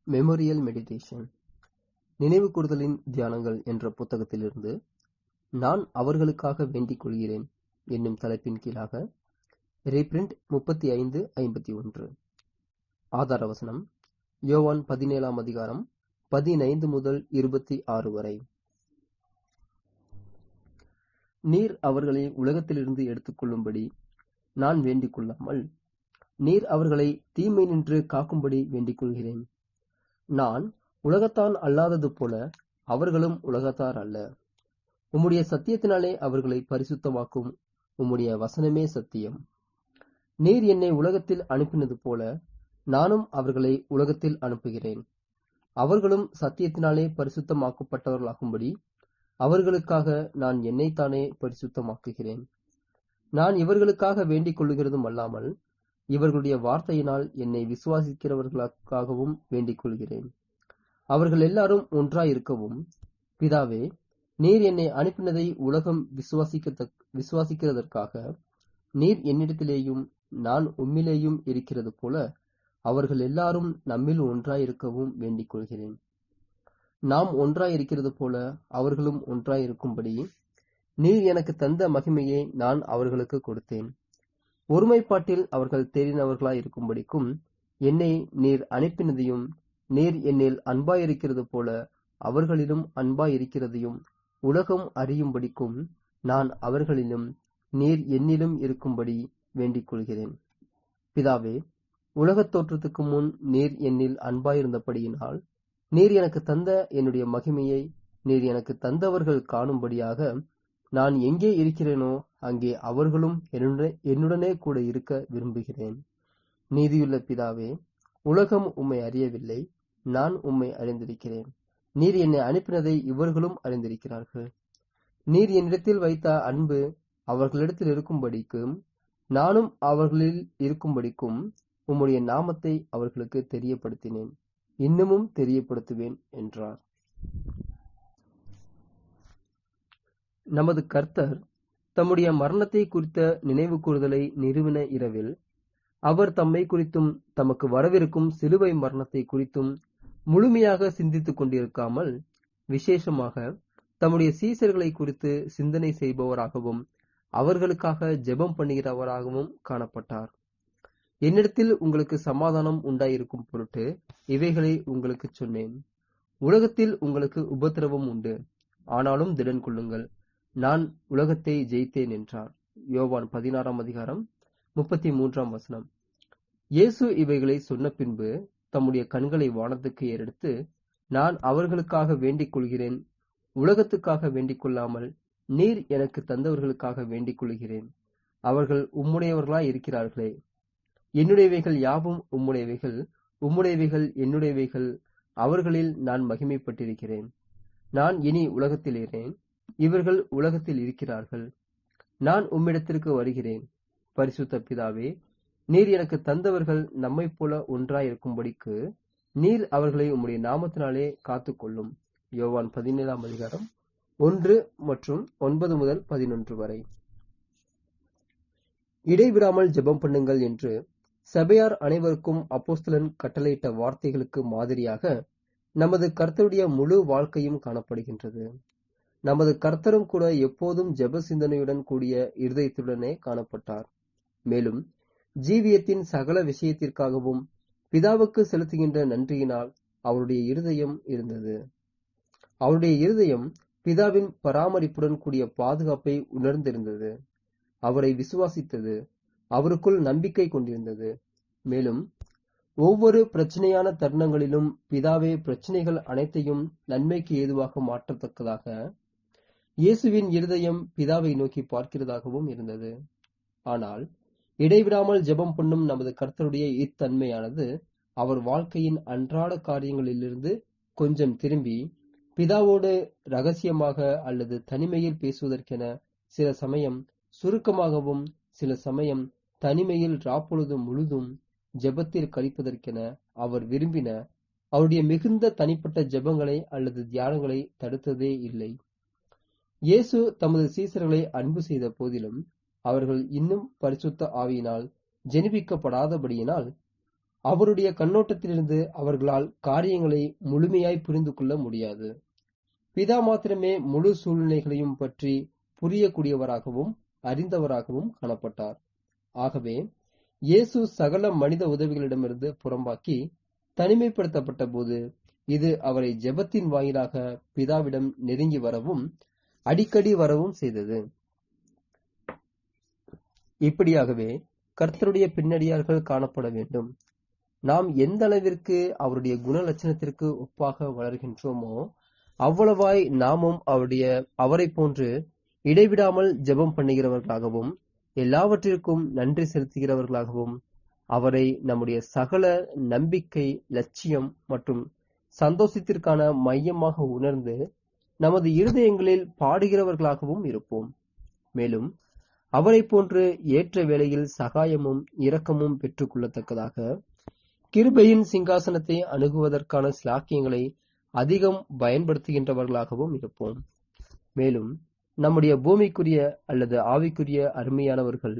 Memorial meditation நினைவு கூர்தலின் தியானங்கள் என்ற புத்தகத்திலிருந்து நான் அவர்களுக்காக வேண்டிக் கொள்கிறேன் என்னும் தலைப்பின் கீழாக ரீபிரிண்ட் 35:51. ஆதார வசனம் யோவான் 17ஆம் அதிகாரம் 15 முதல் 26 வரை. நீர் அவர்களை உலகத்திலிருந்து எடுத்துக்கொள்ளும்படி நான் வேண்டிக் கொள்ளாமல், நீர் அவர்களை தீமை நின்று காக்கும்படி வேண்டிக் கொள்கிறேன். நான் உலகத்தான் அல்லாதது போல அவர்களும் உலகத்தார் அல்ல. உம்முடைய சத்தியத்தினாலே அவர்களை பரிசுத்தமாக்கும். உம்முடைய வசனமே சத்தியம். நீர் என்னை உலகத்தில் அனுப்பினது போல நானும் அவர்களை உலகத்தில் அனுப்புகிறேன். அவர்களும் சத்தியத்தினாலே பரிசுத்தமாக்கப்பட்டவர்களாகும்படி அவர்களுக்காக நான் என்னைத்தானே பரிசுத்தமாக்குகிறேன். நான் இவர்களுக்காக வேண்டிக் கொள்ளுகிறதும் அல்லாமல் இவர்களுடைய வார்த்தையினால் என்னை விசுவாசிக்கிறவர்களுக்காகவும் வேண்டிக் கொள்கிறேன். அவர்கள் எல்லாரும் ஒன்றாயிருக்கவும், பிதாவே, நீர் என்னை அனுப்பினதை உலகம் விசுவாசிக்கிறதற்காக நீர் என்னிடத்திலேயும் நான் உம்மிலேயும் இருக்கிறது போல அவர்கள் எல்லாரும் நம்மில் ஒன்றாயிருக்கவும் வேண்டிக் கொள்கிறேன். நாம் ஒன்றாயிருக்கிறது போல அவர்களும் ஒன்றாயிருக்கும்படி நீர் எனக்கு தந்த மகிமையை நான் அவர்களுக்கு கொடுத்தேன். ஒருமைப்பாட்டில் அவர்கள் தேறினவர்களாயிருக்கும்படிக்கும் என்னை நீர் அனுப்பினதையும் நீர் என்னில் அன்பாயிருக்கிறது போல அவர்களிலும் அன்பாயிருக்கிறதையும் உலகம் அறியும்படிக்கும் நான் அவர்களிலும் நீர் என்னிலும் இருக்கும்படி வேண்டிக் கொள்கிறேன். பிதாவே, உலகத் தோற்றத்துக்கு முன் நீர் என்னில் அன்பாயிருந்தபடியினால் நீர் எனக்கு தந்த என்னுடைய மகிமையை நீர் எனக்கு தந்தவர்கள் காணும்படியாக நான் எங்கே இருக்கிறேனோ அங்கே அவர்களும் என்னுடனே கூட இருக்க விரும்புகிறேன். நீதியுள்ள பிதாவே, உலகம் உம்மை அறியவில்லை, நான் உம்மை அறிந்திருக்கிறேன். நீர் என்னை அனுப்பினதை இவர்களும் அறிந்திருக்கிறார்கள். நீர் என்னிடத்தில் வைத்த அன்பு அவர்களிடத்தில் இருக்கும்படிக்கும் நானும் அவர்களில் இருக்கும்படிக்கும் உம்முடைய நாமத்தை அவர்களுக்கு தெரியப்படுத்தினேன், இன்னமும் தெரியப்படுத்துவேன் என்றார். நமது கர்த்தர் தம்முடைய மரணத்தை குறித்த நினைவு கூறுதலை நிறுவின இரவில் அவர் தம்மை குறித்தும் தமக்கு வரவிருக்கும் சிலுவை மரணத்தை குறித்தும் முழுமையாக சிந்தித்துக் கொண்டிருக்காமல் விசேஷமாக தம்முடைய சீசர்களை குறித்து சிந்தனை செய்பவராகவும் அவர்களுக்காக ஜெபம் பண்ணுகிறவராகவும் காணப்பட்டார். என்னிடத்தில் உங்களுக்கு சமாதானம் உண்டாயிருக்கும் பொருட்டு இவைகளை உங்களுக்கு சொன்னேன். உலகத்தில் உங்களுக்கு உபத்திரவம் உண்டு, ஆனாலும் திடன் கொள்ளுங்கள், நான் உலகத்தை ஜெயித்தேன் என்றார். யோவான் 16ஆம் அதிகாரம் 33ஆம் வசனம். இயேசு இவைகளை சொன்ன பின்பு தம்முடைய கண்களை வானத்துக்கு ஏறெடுத்து, நான் அவர்களுக்காக வேண்டிக் கொள்கிறேன், உலகத்துக்காக வேண்டிக் கொள்ளாமல் நீர் எனக்கு தந்தவர்களுக்காக வேண்டிக் கொள்கிறேன். அவர்கள் உம்முடையவர்களாய் இருக்கிறார்களே. என்னுடையவைகள் யாவும் உம்முடையவைகள், உம்முடையவைகள் என்னுடையவைகள். அவர்களில் நான் மகிமைப்பட்டிருக்கிறேன். நான் இனி உலகத்தில் இருக்கிறேன், இவர்கள் உலகத்தில் இருக்கிறார்கள். நான் உம்மிடத்திற்கு வருகிறேன். பரிசுத்த பிதாவே, நீர் எனக்கு தந்தவர்கள் நம்மைப் போல ஒன்றாயிருக்கும்படிக்கு நீர் அவர்களை உம்முடைய நாமத்தினாலே காத்துக்கொள்ளும். யோவான் 17ஆம் அதிகாரம் 1 மற்றும் 9 முதல் 11 வரை. இடைவிடாமல் ஜெபம் பண்ணுங்கள் என்று சபையார் அனைவருக்கும் அப்போஸ்தலன் கட்டளையிட்ட வார்த்தைகளுக்கு மாதிரியாக நமது கர்த்தருடைய முழு வாழ்க்கையும் காணப்படுகின்றது. நமது கர்த்தரும் கூட எப்போதும் ஜெப சிந்தனையுடன் கூடிய இருதயத்துடனே காணப்பட்டார். மேலும் ஜீவியத்தின் சகல விஷயத்திற்காகவும் பிதாவுக்கு செலுத்துகின்ற நன்றியினால் அவருடைய இருதயம் இருந்தது. அவருடைய இருதயம் பிதாவின் பராமரிப்புடன் கூடிய பாதுகாப்பை உணர்ந்திருந்தது. அவரை விசுவாசித்தது, அவருக்குள் நம்பிக்கை கொண்டிருந்தது. மேலும் ஒவ்வொரு பிரச்சனையான தருணங்களிலும் பிதாவே பிரச்சனைகள் அனைத்தையும் நன்மைக்கு ஏதுவாக மாற்றத்தக்கதாக இயேசுவின் இருதயம் பிதாவை நோக்கி பார்க்கிறதாகவும் இருந்தது. ஆனால் இடைவிடாமல் ஜெபம் பண்ணும் நமது கர்த்தருடைய இத்தன்மையானது அவர் வாழ்க்கையின் அன்றாட காரியங்களிலிருந்து கொஞ்சம் திரும்பி பிதாவோடு ரகசியமாக அல்லது தனிமையில் பேசுவதற்கென சில சமயம் சுருக்கமாகவும் சில சமயம் தனிமையில் ராப்பொழுது முழுதும் ஜெபத்தில் கழிப்பதற்கென அவர் விரும்பின அவருடைய மிகுந்த தனிப்பட்ட ஜெபங்களை அல்லது தியானங்களை தடுத்ததே இல்லை. இயேசு தமது சீசர்களை அன்பு செய்த போதிலும் அவர்கள் இன்னும் பரிசுத்த ஆவியினால் ஜெனிபிக்கப்படாதபடியினால் அவருடைய கண்ணோட்டத்திலிருந்து அவர்களால் காரியங்களை முழுமையாய் புரிந்து கொள்ள முடியாது. பிதா மாத்திரமே முழு சூழ்நிலைகளையும் பற்றி புரியக்கூடியவராகவும் அறிந்தவராகவும் காணப்பட்டார். ஆகவே இயேசு சகல மனித உதவிகளிடமிருந்து புறம்பாக்கி தனிமைப்படுத்தப்பட்ட போது இது அவரை ஜெபத்தின் வாயிலாக பிதாவிடம் நெருங்கி வரவும் அடிக்கடி வரவும் செய்தது. இப்படியாகவே கர்த்தருடைய பின்னடியார்கள் காணப்பட வேண்டும். நாம் எந்த அளவிற்கு அவருடைய குணலட்சணத்திற்கு ஒப்பாக வளர்கின்றோமோ அவ்வளவாய் நாமும் அவரை போன்று இடைவிடாமல் ஜெபம் பண்ணுகிறவர்களாகவும் எல்லாவற்றிற்கும் நன்றி செலுத்துகிறவர்களாகவும் அவரை நம்முடைய சகல நம்பிக்கை, லட்சியம் மற்றும் சந்தோஷத்திற்கான மையமாக உணர்ந்து நமது இருதயங்களில் பாடுகிறவர்களாகவும் இருப்போம். மேலும் அவரை போன்று ஏற்ற வேளையில் சகாயமும் இரக்கமும் பெற்றுக் கொள்ளத்தக்கதாக கிருபையின் சிங்காசனத்தை அணுகுவதற்கான சிலாக்கியங்களை அதிகம் பயன்படுத்துகின்றவர்களாகவும் இருப்போம். மேலும் நம்முடைய பூமிக்குரிய அல்லது ஆவிக்குரிய அருமையானவர்கள்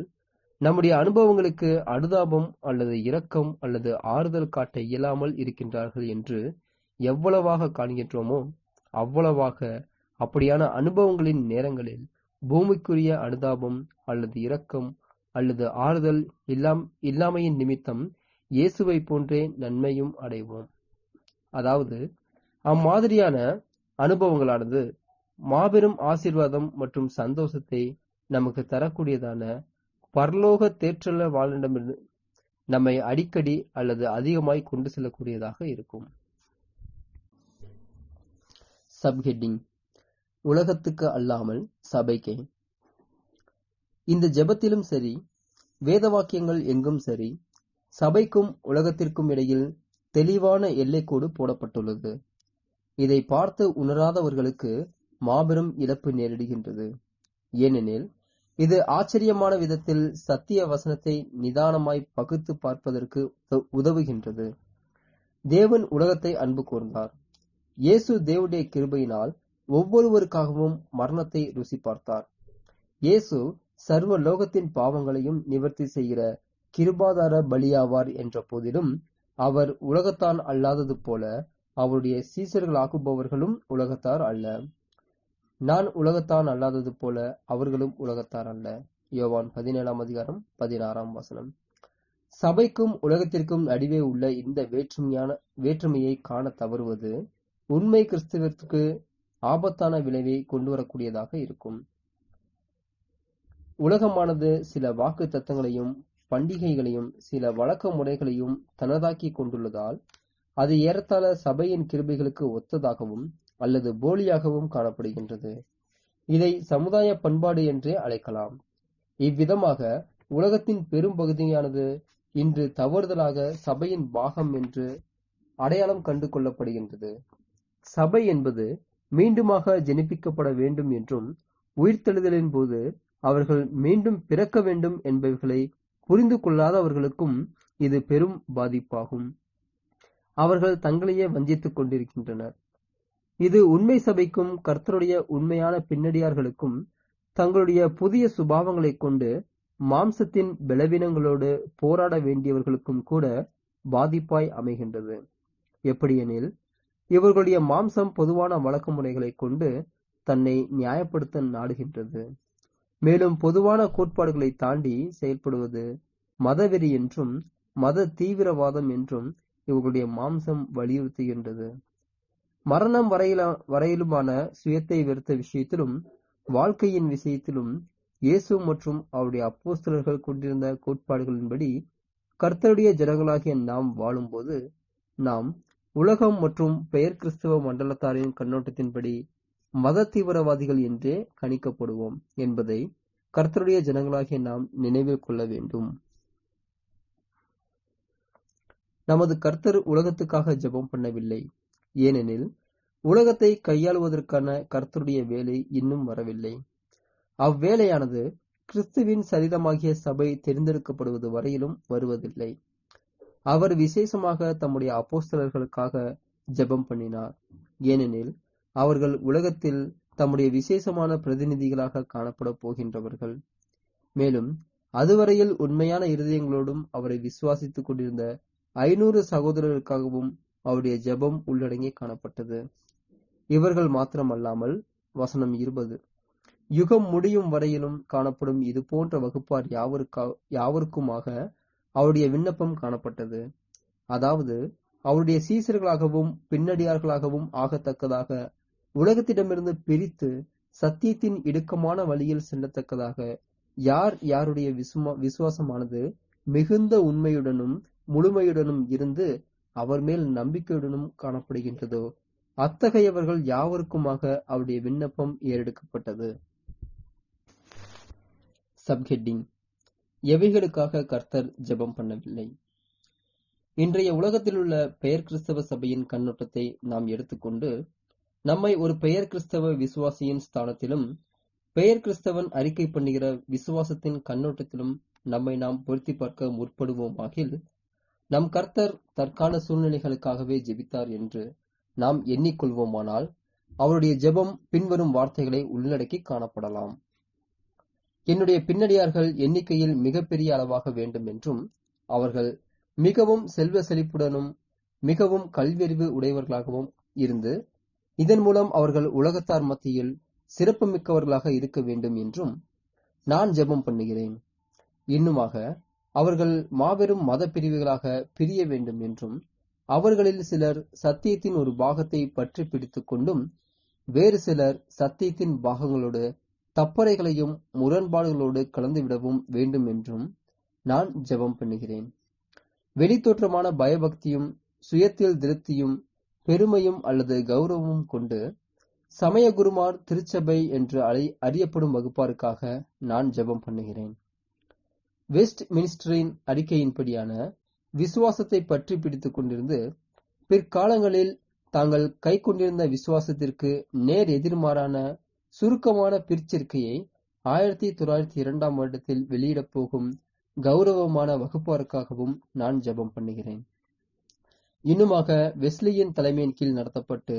நம்முடைய அனுபவங்களுக்கு அனுதாபம் அல்லது இரக்கம் அல்லது ஆறுதல் காட்ட இயலாமல் இருக்கின்றார்கள் என்று எவ்வளவாக காண்கின்றோமோ அவ்வளவாக அப்படியான அனுபவங்களின் நேரங்களில் பூமிக்குரிய அனுதாபம் அல்லது இரக்கம் அல்லது ஆறுதல் இல்லாமையின் நிமித்தம் இயேசுவை போன்றே நன்மையும் அடைவோம். அதாவது அம்மாதிரியான அனுபவங்களானது மாபெரும் ஆசீர்வாதம் மற்றும் சந்தோஷத்தை நமக்கு தரக்கூடியதான பரலோக தேற்றல வாழ்நிடமிருந்து நம்மை அடிக்கடி அல்லது அதிகமாய் கொண்டு செல்லக்கூடியதாக இருக்கும். சப்ஹெட்டிங்: உலகத்துக்கு அல்லாமல் சபைக்கே. இந்த ஜெபத்திலும் சரி, வேத வாக்கியங்கள் எங்கும் சரி, சபைக்கும் உலகத்திற்கும் இடையில் தெளிவான எல்லைக்கோடு போடப்பட்டுள்ளது. இதை பார்த்து உணராதவர்களுக்கு மாபெரும் இழப்பு நேரிடுகின்றது. ஏனெனில் இது ஆச்சரியமான விதத்தில் சத்திய வசனத்தை நிதானமாய் பகுத்து பார்ப்பதற்கு உதவுகின்றது. தேவன் உலகத்தை அன்பு கூர்ந்தார். இயேசு தேவனுடைய கிருபையினால் ஒவ்வொருவருக்காகவும் மரணத்தை ருசி பார்த்தார். இயேசு சர்வ லோகத்தின் பாவங்களையும் நிவர்த்தி செய்கிற கிருபாதார பலியாவார் என்ற போதிலும் அவர் உலகத்தான் அல்லாதது போல அவருடைய சீசர்களாகுபவர்களும் உலகத்தார் அல்ல. நான் உலகத்தான் அல்லாதது போல அவர்களும் உலகத்தார் அல்ல. யோவான் 17:16. சபைக்கும் உலகத்திற்கும் நடுவே உள்ள இந்த வேற்றுமையை காண தவறுவது உண்மை கிறிஸ்துவிற்கு ஆபத்தான விளைவை கொண்டு வரக்கூடியதாக இருக்கும். உலகமானது சில வாக்கு தத்தங்களையும் பண்டிகைகளையும் சில வழக்க முறைகளையும் தனதாக்கி கொண்டுள்ளதால் அது ஏறத்தாழ சபையின் கிருபைகளுக்கு ஒத்ததாகவும் அல்லது போலியாகவும் காணப்படுகின்றது. இதை சமுதாய பண்பாடு என்றே அழைக்கலாம். இவ்விதமாக உலகத்தின் பெரும் பகுதியானது இன்று தவறுதலாக சபையின் பாகம் என்று அடையாளம் கண்டு கொள்ளப்படுகின்றது. சபை என்பது மீண்டுமாக ஜெனிப்பிக்கப்பட வேண்டும் என்றும் உயிர்த்தெழுதலின் போது அவர்கள் மீண்டும் பிறக்க வேண்டும் என்பவைகளை புரிந்து கொள்ளாதவர்களுக்கும் இது பெரும் பாதிப்பாகும். அவர்கள் தங்களையே வஞ்சித்துக் கொண்டிருக்கின்றனர். இது உண்மை சபைக்கும் கர்த்தருடைய உண்மையான பின்னடியார்களுக்கும் தங்களுடைய புதிய சுபாவங்களை கொண்டு மாம்சத்தின் பலவீனங்களோடு போராட வேண்டியவர்களுக்கும் கூட பாதிப்பாய் அமைகின்றது. எப்படியெனில் இவர்களுடைய மாம்சம் பொதுவான வழக்க முறைகளை கொண்டு தன்னை நியாயப்படுத்த நாடுகின்றது. மேலும் பொதுவான கோட்பாடுகளை தாண்டி செயல்படுவது மதவெறி என்றும் மத தீவிரவாதம் என்றும் இவர்களுடைய மாம்சம் வலியுறுத்துகின்றது. மரணம் வரையிலுமான சுயத்தை வெறுத்த விஷயத்திலும் வாழ்க்கையின் விஷயத்திலும் இயேசு மற்றும் அவருடைய அப்போஸ்தலர்கள் கொண்டிருந்த கோட்பாடுகளின்படி கர்த்தருடைய ஜனங்களாகிய நாம் வாழும்போது நாம் உலகம் மற்றும் பெயர் கிறிஸ்தவ மண்டலத்தாரின் கண்ணோட்டத்தின்படி மத தீவிரவாதிகள் என்றே கணிக்கப்படுவோம் என்பதை கர்த்தருடைய ஜனங்களாகிய நாம் நினைவில் கொள்ள வேண்டும். நமது கர்த்தர் உலகத்துக்காக ஜெபம் பண்ணவில்லை. ஏனெனில் உலகத்தை கையாளுவதற்கான கர்த்தருடைய வேலை இன்னும் வரவில்லை. அவ்வேளையானது கிறிஸ்துவின் சரீரமாகிய சபை தெரிந்தெடுக்கப்படுவது வரையிலும் வருவதில்லை. அவர் விசேஷமாக தம்முடைய அப்போஸ்தலர்களுக்காக ஜெபம் பண்ணினார். ஏனெனில் அவர்கள் உலகத்தில் தம்முடைய விசேஷமான பிரதிநிதிகளாக காணப்பட போகின்றவர்கள். மேலும் அதுவரையில் உண்மையான இருதயங்களோடும் அவரை விசுவாசித்துக் கொண்டிருந்த 500 சகோதரர்களுக்காகவும் அவருடைய ஜெபம் உள்ளடங்கி காணப்பட்டது. இவர்கள் மாத்திரமல்லாமல் வசனம் 20, யுகம் முடியும் வரையிலும் காணப்படும் இது போன்ற வகுப்பார் யாவருக்குமாக அவருடைய விண்ணப்பம் காணப்பட்டது. அதாவது அவருடைய சீசர்களாகவும் பின்னடியார்களாகவும் ஆகத்தக்கதாக உலகத்திடமிருந்து பிரித்து சத்தியத்தின் இடுக்கமான வழியில் செல்லத்தக்கதாக யார் யாருடைய விசுவாசமானது மிகுந்த உண்மையுடனும் முழுமையுடனும் இருந்து அவர் மேல் நம்பிக்கையுடனும் காணப்படுகின்றதோ அத்தகையவர்கள் யாவருக்குமாக அவருடைய விண்ணப்பம் ஏறெடுக்கப்பட்டது. சப்ஹெட்டிங்: எவைகளுக்காக கர்த்தர் ஜெபம் பண்ணவில்லை? இன்றைய உலகத்திலுள்ள பெயர் கிறிஸ்தவ சபையின் கண்ணோட்டத்தை நாம் எடுத்துக்கொண்டு நம்மை ஒரு பெயர் கிறிஸ்தவ விசுவாசியின் ஸ்தானத்திலும் பெயர் கிறிஸ்தவன் அறிக்கை பண்ணுகிற விசுவாசத்தின் கண்ணோட்டத்திலும் நம்மை நாம் பொருத்தி பார்க்க முற்படுவோமாகில், நம் கர்த்தர் தற்கால சூழ்நிலைகளுக்காகவே ஜெபித்தார் என்று நாம் எண்ணிக்கொள்வோமானால் அவருடைய ஜெபம் பின்வரும் வார்த்தைகளை உள்ளடக்கி காணப்படலாம். என்னுடைய பின்னடியார்கள் எண்ணிக்கையில் மிகப்பெரிய அளவாக வேண்டும் என்றும், அவர்கள் மிகவும் செல்வ செழிப்புடனும் மிகவும் கல்வியறிவு உடையவர்களாகவும் இருந்து இதன் மூலம் அவர்கள் உலகத்தார் மத்தியில் சிறப்பு மிக்கவர்களாக இருக்க வேண்டும் என்றும் நான் ஜெபம் பண்ணுகிறேன். இன்னுமாக அவர்கள் மாபெரும் மத பிரிவுகளாக பிரிய வேண்டும் என்றும், அவர்களில் சிலர் சத்தியத்தின் ஒரு பாகத்தை பற்றி பிடித்துக் கொண்டும் வேறு சிலர் சத்தியத்தின் பாகங்களோடு தப்பறைகளையும் முரண்பாடுகளோடு கலந்துவிடவும் வேண்டும் என்றும் நான் ஜெபம் பண்ணுகிறேன். வெளித்தோற்றமான பயபக்தியும் சுயத்தில் திருப்தியும் பெருமையும் அல்லது கௌரவமும் கொண்டு சமய குருமார் திருச்சபை என்று அறியப்படும் வகுப்பாருக்காக நான் ஜெபம் பண்ணுகிறேன். வெஸ்ட் மினிஸ்டரின் அறிக்கையின்படியான விசுவாசத்தை பற்றி பிடித்துக் கொண்டிருந்து பிற்காலங்களில் தாங்கள் கை கொண்டிருந்த விசுவாசத்திற்கு நேர் எதிர்மாறான சுருக்கமான பிற்சேர்க்கையை 1902 வருடத்தில் வெளியிடப் போகும் கௌரவமான வகுப்பாருக்காகவும் நான் ஜெபம் பண்ணுகிறேன். இன்னுமாக வெஸ்லியின் தலைமையின் கீழ் நடத்தப்பட்டு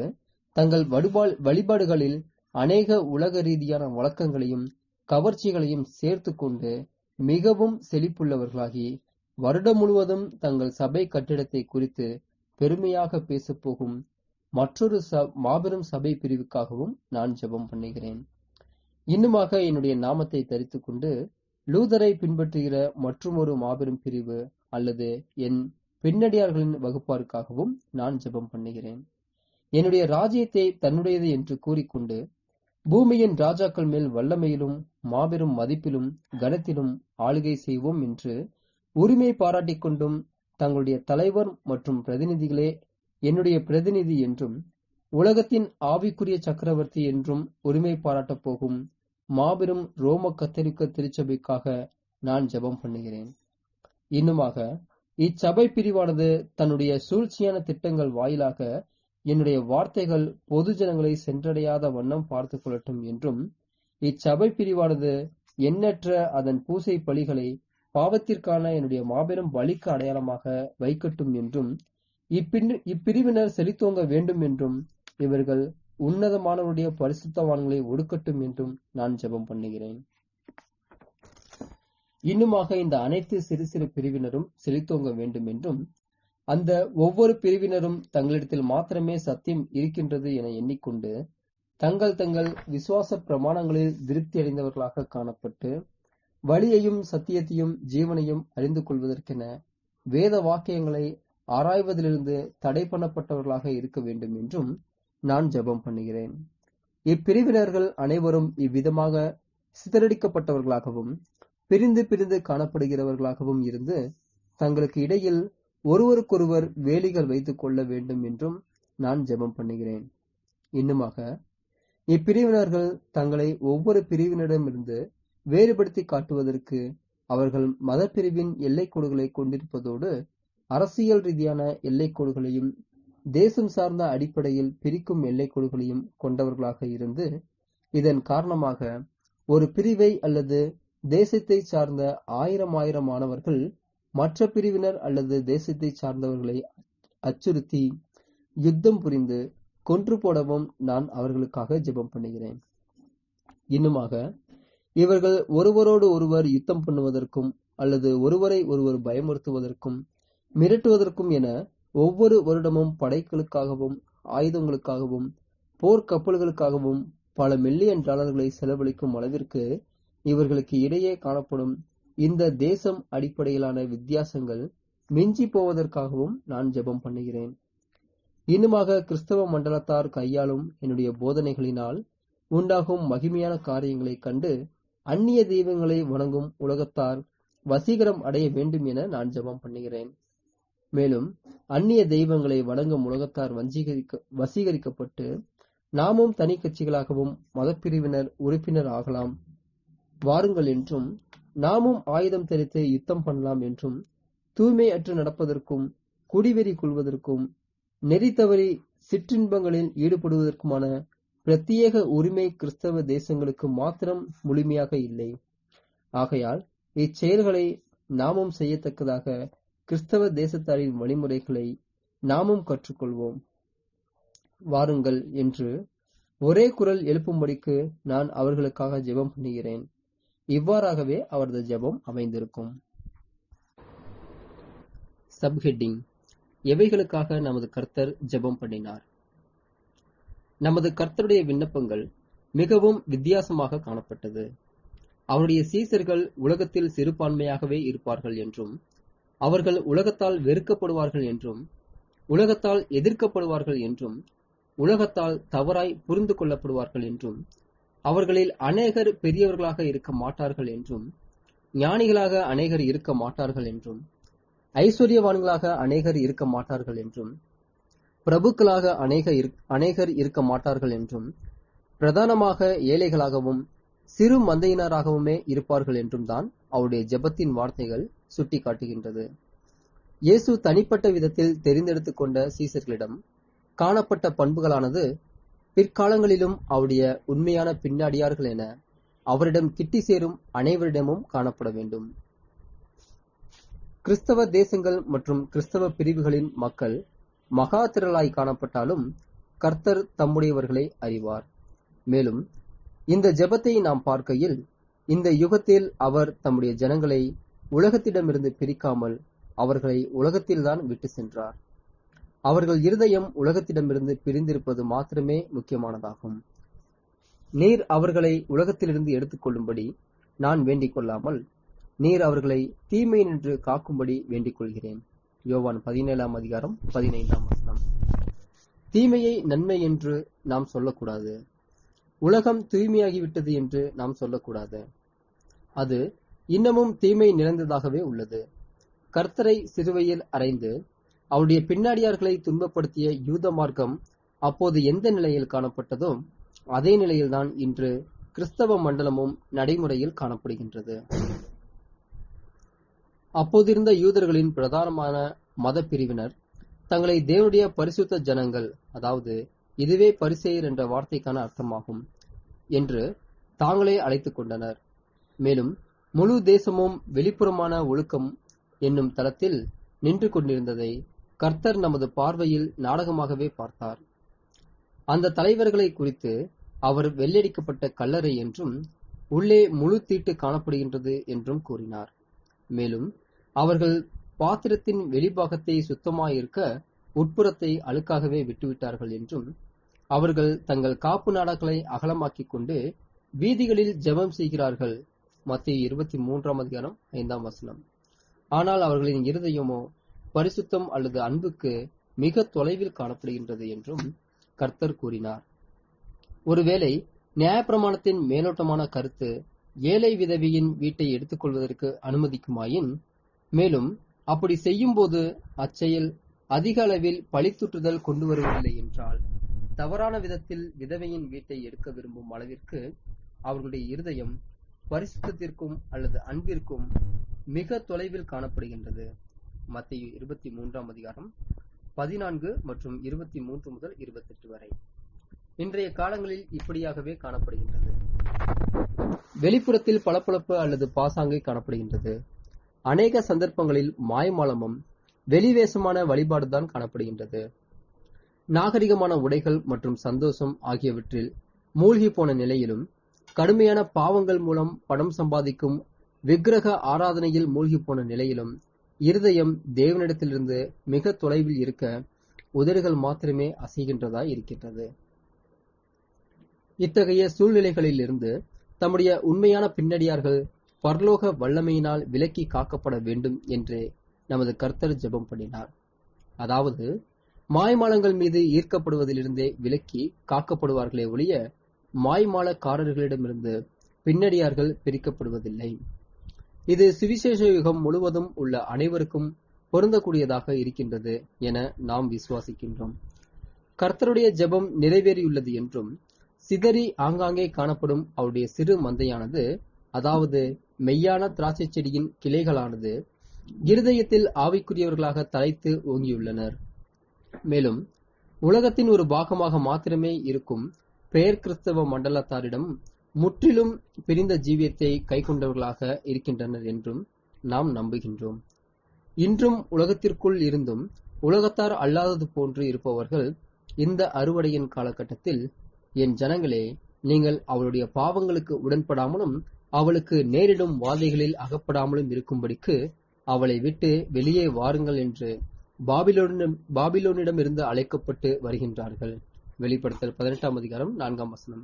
தங்கள் வழிபாடுகளில் அநேக உலக ரீதியான வழக்கங்களையும் கவர்ச்சிகளையும் சேர்த்து கொண்டு மிகவும் செழிப்புள்ளவர்களாகி வருடம் முழுவதும் தங்கள் சபை கட்டிடத்தை குறித்து பெருமையாக பேசப்போகும் மற்றொரு மாபெரும் சபை பிரிவுக்காகவும் நான் ஜெபம் பண்ணுகிறேன். இன்னுமாக என்னுடைய நாமத்தை தரித்துக் கொண்டு லூதரை பின்பற்றுகிற மற்றொரு மாபெரும் பிரிவு அல்லது என் பின்னடியார்களின் வகுப்பாருக்காகவும் நான் ஜெபம் பண்ணுகிறேன். என்னுடைய ராஜ்யத்தை தன்னுடையது என்று கூறிக்கொண்டு பூமியின் ராஜாக்கள் மேல் வல்லமையிலும் மாபெரும் மதிப்பிலும் கனத்திலும் ஆளுகை செய்வோம் என்று உரிமை பாராட்டிக் கொண்டும் தங்களுடைய தலைவர் மற்றும் பிரதிநிதிகளே என்னுடைய பிரதிநிதி என்றும் உலகத்தின் ஆவிக்குரிய சக்கரவர்த்தி என்றும் உரிமை பாராட்டப் போகும் மாபெரும் ரோம கத்தோலிக்க திருச்சபைக்காக நான் ஜெபம் பண்ணுகிறேன். இன்னுமாக இச்சபை பிரிவானது தன்னுடைய சூழ்ச்சியான திட்டங்கள் வாயிலாக என்னுடைய வார்த்தைகள் பொது ஜனங்களை சென்றடையாத வண்ணம் பார்த்து கொள்ளட்டும் என்றும், இச்சபை பிரிவானது எண்ணற்ற அதன் பூசை பலிகளை பாவத்திற்கான என்னுடைய மாபெரும் பலிக்கு அடையாளமாக வைக்கட்டும் என்றும், இப்பிரிவினர் செழித்தோங்க வேண்டும் என்றும், இவர்கள் உன்னதமானவருடைய பரிசுத்தவான்களை ஒடுக்கட்டும் என்றும் நான் ஜெபம் பண்ணுகிறேன். இன்னுமாக இந்த அனைத்து சிறு சிறு பிரிவினரும் செழித்தோங்க வேண்டும் என்றும், அந்த ஒவ்வொரு பிரிவினரும் தங்களிடத்தில் மாத்திரமே சத்தியம் இருக்கின்றது என எண்ணிக்கொண்டு தங்கள் தங்கள் விசுவாச பிரமாணங்களில் திருப்தி அடைந்தவர்களாக காணப்பட்டு வழியையும் சத்தியத்தையும் ஜீவனையும் அறிந்து கொள்வதற்கென வேத வாக்கியங்களை ஆராய்வதிலிருந்து தடை பண்ணப்பட்டவர்களாக இருக்க வேண்டும் என்றும் நான் ஜெபம் பண்ணுகிறேன். இப்பிரிவினர்கள் அனைவரும் இவ்விதமாக சிதறடிக்கப்பட்டவர்களாகவும் பிரிந்து பிரிந்து காணப்படுகிறவர்களாகவும் இருந்து தங்களுக்கு இடையில் ஒருவருக்கொருவர் வேலிகள் வைத்துக் கொள்ள வேண்டும் என்றும் நான் ஜெபம் பண்ணுகிறேன். இன்னுமாக இப்பிரிவினர்கள் தங்களை ஒவ்வொரு பிரிவினரிடமிருந்து வேறுபடுத்தி காட்டுவதற்கு அவர்கள் மதப்பிரிவின் எல்லைக்கோடுகளை கொண்டிருப்பதோடு அரசியல் ரீதியான எல்லைக்கோடுகளையும் தேசம் சார்ந்த அடிப்படையில் பிரிக்கும் எல்லைக்கோடுகளையும் கொண்டவர்களாக இருந்து இதன் காரணமாக ஒரு பிரிவை அல்லது தேசத்தை சார்ந்த ஆயிரம் மாணவர்கள் மற்ற பிரிவினர் அல்லது தேசத்தை சார்ந்தவர்களை அச்சுறுத்தி யுத்தம் புரிந்து கொன்று போடவும் நான் அவர்களுக்காக ஜெபம் பண்ணுகிறேன். இன்னுமாக இவர்கள் ஒருவரோடு ஒருவர் யுத்தம் பண்ணுவதற்கும் அல்லது ஒருவரை ஒருவர் பயமுறுத்துவதற்கும் மிரட்டுவதற்கும் என ஒவ்வொரு வருடமும் படைகளுக்காகவும் ஆயுதங்களுக்காகவும் போர்க்கப்பல்களுக்காகவும் பல மில்லியன் டாலர்களை செலவழிக்கும் அளவிற்கு இவர்களுக்கு இடையே காணப்படும் இந்த தேசம் அடிப்படையிலான வித்தியாசங்கள் மிஞ்சி போவதற்காகவும் நான் ஜெபம் பண்ணுகிறேன். இன்னுமாக கிறிஸ்தவ மண்டலத்தார் கையாளும் என்னுடைய போதனைகளினால் உண்டாகும் மகிமையான காரியங்களை கண்டு அந்நிய தெய்வங்களை வணங்கும் உலகத்தார் வசீகரம் அடைய வேண்டும் என நான் ஜெபம் பண்ணுகிறேன். மேலும் அந்நிய தெய்வங்களை வணங்கும் உலகத்தார் வசீகரிக்கப்பட்டு நாமும் தனி கட்சிகளாகவும் மதப்பிரிவினர் உறுப்பினர் ஆகலாம் வாருங்கள் என்றும், நாமும் ஆயுதம் தரித்து யுத்தம் பண்ணலாம் என்றும், தூய்மையற்று நடப்பதற்கும் குடிவெறி கொள்வதற்கும் நெறி தவறி சிற்றின்பங்களில் ஈடுபடுவதற்குமான பிரத்யேக உரிமை கிறிஸ்தவ தேசங்களுக்கு மாத்திரம் முழுமையாக இல்லை. ஆகையால் இச்செயல்களை நாமும் செய்யத்தக்கதாக கிறிஸ்தவ தேசத்தாரின் வழிமுறைகளை நாமும் கற்றுக்கொள்வோம் வாருங்கள் என்று ஒரே குரல் எழுப்பும்படிக்கு நான் அவர்களுக்காக ஜெபம் பண்ணுகிறேன். இவ்வாறாகவே அவரது ஜெபம் அமைந்திருக்கும். சப்ஹெட்டிங்: எவைகளுக்காக நமது கர்த்தர் ஜெபம் பண்ணினார்? நமது கர்த்தருடைய விண்ணப்பங்கள் மிகவும் வித்தியாசமாக காணப்பட்டது. அவருடைய சீசர்கள் உலகத்தில் சிறுபான்மையாகவே இருப்பார்கள் என்றும், அவர்கள் உலகத்தால் வெறுக்கப்படுவார்கள் என்றும், உலகத்தால் எதிர்க்கப்படுவார்கள் என்றும், உலகத்தால் தவறாய் புரிந்து கொள்ளப்படுவார்கள் என்றும், அவர்களில் அநேகர் பெரியவர்களாக இருக்க மாட்டார்கள் என்றும், ஞானிகளாக அநேகர் இருக்க மாட்டார்கள் என்றும், ஐஸ்வர்யவான்களாக அநேகர் இருக்க மாட்டார்கள் என்றும், பிரபுக்களாக அநேகர் இருக்க மாட்டார்கள் என்றும், பிரதானமாக ஏழைகளாகவும் சிறு மந்தையினராகவுமே இருப்பார்கள் என்றும் தான் அவருடைய ஜெபத்தின் வார்த்தைகள் சுட்டி காட்டுகின்றது. இயேசு தனிப்பட்ட விதத்தில் தெரிந்தெடுத்துக் கொண்ட சீசர்களிடம் காணப்பட்ட பண்புகளானது பிற்காலங்களிலும் அவருடைய உண்மையான பின்னாடியார்கள் என அவரிடம் கிட்டி சேரும் அனைவரிடமும் காணப்பட வேண்டும். கிறிஸ்தவ தேசங்கள் மற்றும் கிறிஸ்தவ பிரிவுகளின் மக்கள் மகா திரளாய் காணப்பட்டாலும் கர்த்தர் தம்முடையவர்களை அறிவார். மேலும் இந்த ஜெபத்தை நாம் பார்க்கையில், இந்த யுகத்தில் அவர் தம்முடைய ஜனங்களை உலகத்திடமிருந்து பிரிக்காமல் அவர்களை உலகத்தில்தான் விட்டு சென்றார். அவர்கள் இருதயம் உலகத்திடமிருந்து பிரிந்திருப்பது மாத்திரமே முக்கியமானதாகும். நீர் அவர்களை உலகத்திலிருந்து எடுத்துக்கொள்ளும்படி நான் வேண்டிக் கொள்ளாமல், நீர் அவர்களை தீமை நின்று காக்கும்படி வேண்டிக் கொள்கிறேன். யோவான் 17:15. தீமையை நன்மை என்று நாம் சொல்லக்கூடாது. உலகம் தூய்மையாகிவிட்டது என்று நாம் சொல்லக்கூடாது. அது இன்னமும் தீமை நிறைந்ததாகவே உள்ளது. கர்த்தரை சிலுவையில் அறைந்து அவருடைய பின்னாடியார்களை துன்பப்படுத்திய யூத மார்க்கம் அப்போது எந்த நிலையில் காணப்பட்டதோ அதே நிலையில்தான் இன்று கிறிஸ்தவ மண்டலமும் நடைமுறையில் காணப்படுகின்றது. அப்போதிருந்த யூதர்களின் பிரதானமான மத பிரிவினர் தங்களை தேவனுடைய பரிசுத்த ஜனங்கள், அதாவது இதுவே பரிசேயர் என்ற வார்த்தைக்கான அர்த்தமாகும், என்று தாங்களே அழைத்துக் கொண்டனர். மேலும் முழு தேசமும் வெளிப்புறமான ஒழுக்கம் என்னும் தளத்தில் நின்று கொண்டிருந்ததை கர்த்தர் நமது பார்வையில் நாடகமாகவே பார்த்தார். அந்த தலைவர்களை குறித்து அவர் வெள்ளடிக்கப்பட்ட கல்லறை என்றும், உள்ளே முழு தீட்டு காணப்படுகின்றது என்றும் கூறினார். மேலும் அவர்கள் பாத்திரத்தின் வெளிப்பாகத்தை சுத்தமாயிருக்க உட்புறத்தை அழுக்காகவே விட்டுவிட்டார்கள் என்றும், அவர்கள் தங்கள் காப்பு நாடாக்களை அகலமாக்கிக் கொண்டு வீதிகளில் ஜெபம் செய்கிறார்கள். மத்தேயு 23:5. ஆனால் அவர்களின் இருதயமோ பரிசுத்தம் அல்லது அன்புக்கு மிக தொலைவில் காணப்படுகின்றது என்றும் கர்த்தர் கூறினார். ஒருவேளை நியாயப்பிரமாணத்தின் மேலோட்டமான கருத்து ஏழை விதவியின் வீட்டை எடுத்துக்கொள்வதற்கு அனுமதிக்குமாயின், மேலும் அப்படி செய்யும் போது அச்செயல் அதிக அளவில் பழித்துற்றுதல் கொண்டு வருவதில்லை என்றால், தவறான விதத்தில் விதவையின் வீட்டை எடுக்க விரும்பும் அளவிற்கு அவர்களுடைய இருதயம் பரிசுத்தத்திற்கும் அல்லது அன்பிற்கும் மிக தொலைவில் காணப்படுகின்றது. மத்தேயு 23:14 மற்றும் 23 முதல் 28 வரை. இன்றைய காலங்களில் இப்படியாகவே காணப்படுகின்றது. வெளிப்புறத்தில் பளபளப்பு அல்லது பாசாங்கை காணப்படுகின்றது. அநேக சந்தர்ப்பங்களில் மாய்மாலமும் வெளிவேசமான வழிபாடுதான் காணப்படுகின்றது. நாகரிகமான உடைகள் மற்றும் சந்தோஷம் ஆகியவற்றில் மூழ்கி போன நிலையிலும், கடுமையான பாவங்கள் மூலம் பணம் சம்பாதிக்கும் விக்கிரக ஆராதனையில் மூழ்கி போன நிலையிலும் இருதயம் தேவனிடத்திலிருந்து மிக தொலைவில் இருக்க உதடுகள் மாத்திரமே அசைகின்றதா இருக்கின்றது. இத்தகைய சூழ்நிலைகளில் இருந்து தம்முடைய உண்மையான பின்னடியார்கள் பரலோக வல்லமையினால் விலக்கி காக்கப்பட வேண்டும் என்று நமது கர்த்தர் ஜெபம் பண்ணினார். அதாவது மாய்மாலங்கள் மீது ஈர்க்கப்படுவதிலிருந்தே விலக்கி காக்கப்படுவார்களே ஒழிய மாய்மாலக்காரர்களிடமிருந்து பின்னடியார்கள் பிரிக்கப்படுவதில்லை. இது சுவிசேஷ யுகம் முழுவதும் உள்ள அனைவருக்கும் பொருந்தக்கூடியதாக இருக்கின்றது என நாம் விசுவாசிக்கின்றோம். கர்த்தருடைய ஜெபம் நிறைவேறியுள்ளது என்றும் சிதறி ஆங்காங்கே காணப்படும் அவருடைய சிறு மந்தையானது, அதாவது மெய்யான திராட்சை செடியின் கிளைகளானது, இருதயத்தில் ஆவிக்குரியவர்களாக தலைத்து ஓங்கியுள்ளனர். மேலும் உலகத்தின் ஒரு பாகமாக மாத்திரமே இருக்கும் பெயர் கிறிஸ்தவ மண்டலத்தாரிடம் முற்றிலும் பிரிந்த ஜீவியத்தை கைக்கொண்டவர்களாக இருக்கின்றனர் என்றும் நாம் நம்புகின்றோம். இன்றும் உலகத்திற்குள் இருந்தும் உலகத்தார் அல்லாதது போன்று இருப்பவர்கள் இந்த அறுவடையின் காலகட்டத்தில், என் ஜனங்களே, நீங்கள் அவளுடைய பாவங்களுக்கு உடன்படாமலும் அவளுக்கு நேரிடும் வாதைகளில் அகப்படாமலும் இருக்கும்படிக்கு அவளை விட்டு வெளியே வாருங்கள் என்று பாபிலோனிடமிருந்து அழைக்கப்பட்டு வருகின்றார்கள். வெளிப்படுத்தல் 18ஆம் அதிகாரம் 4ஆம் வசனம்.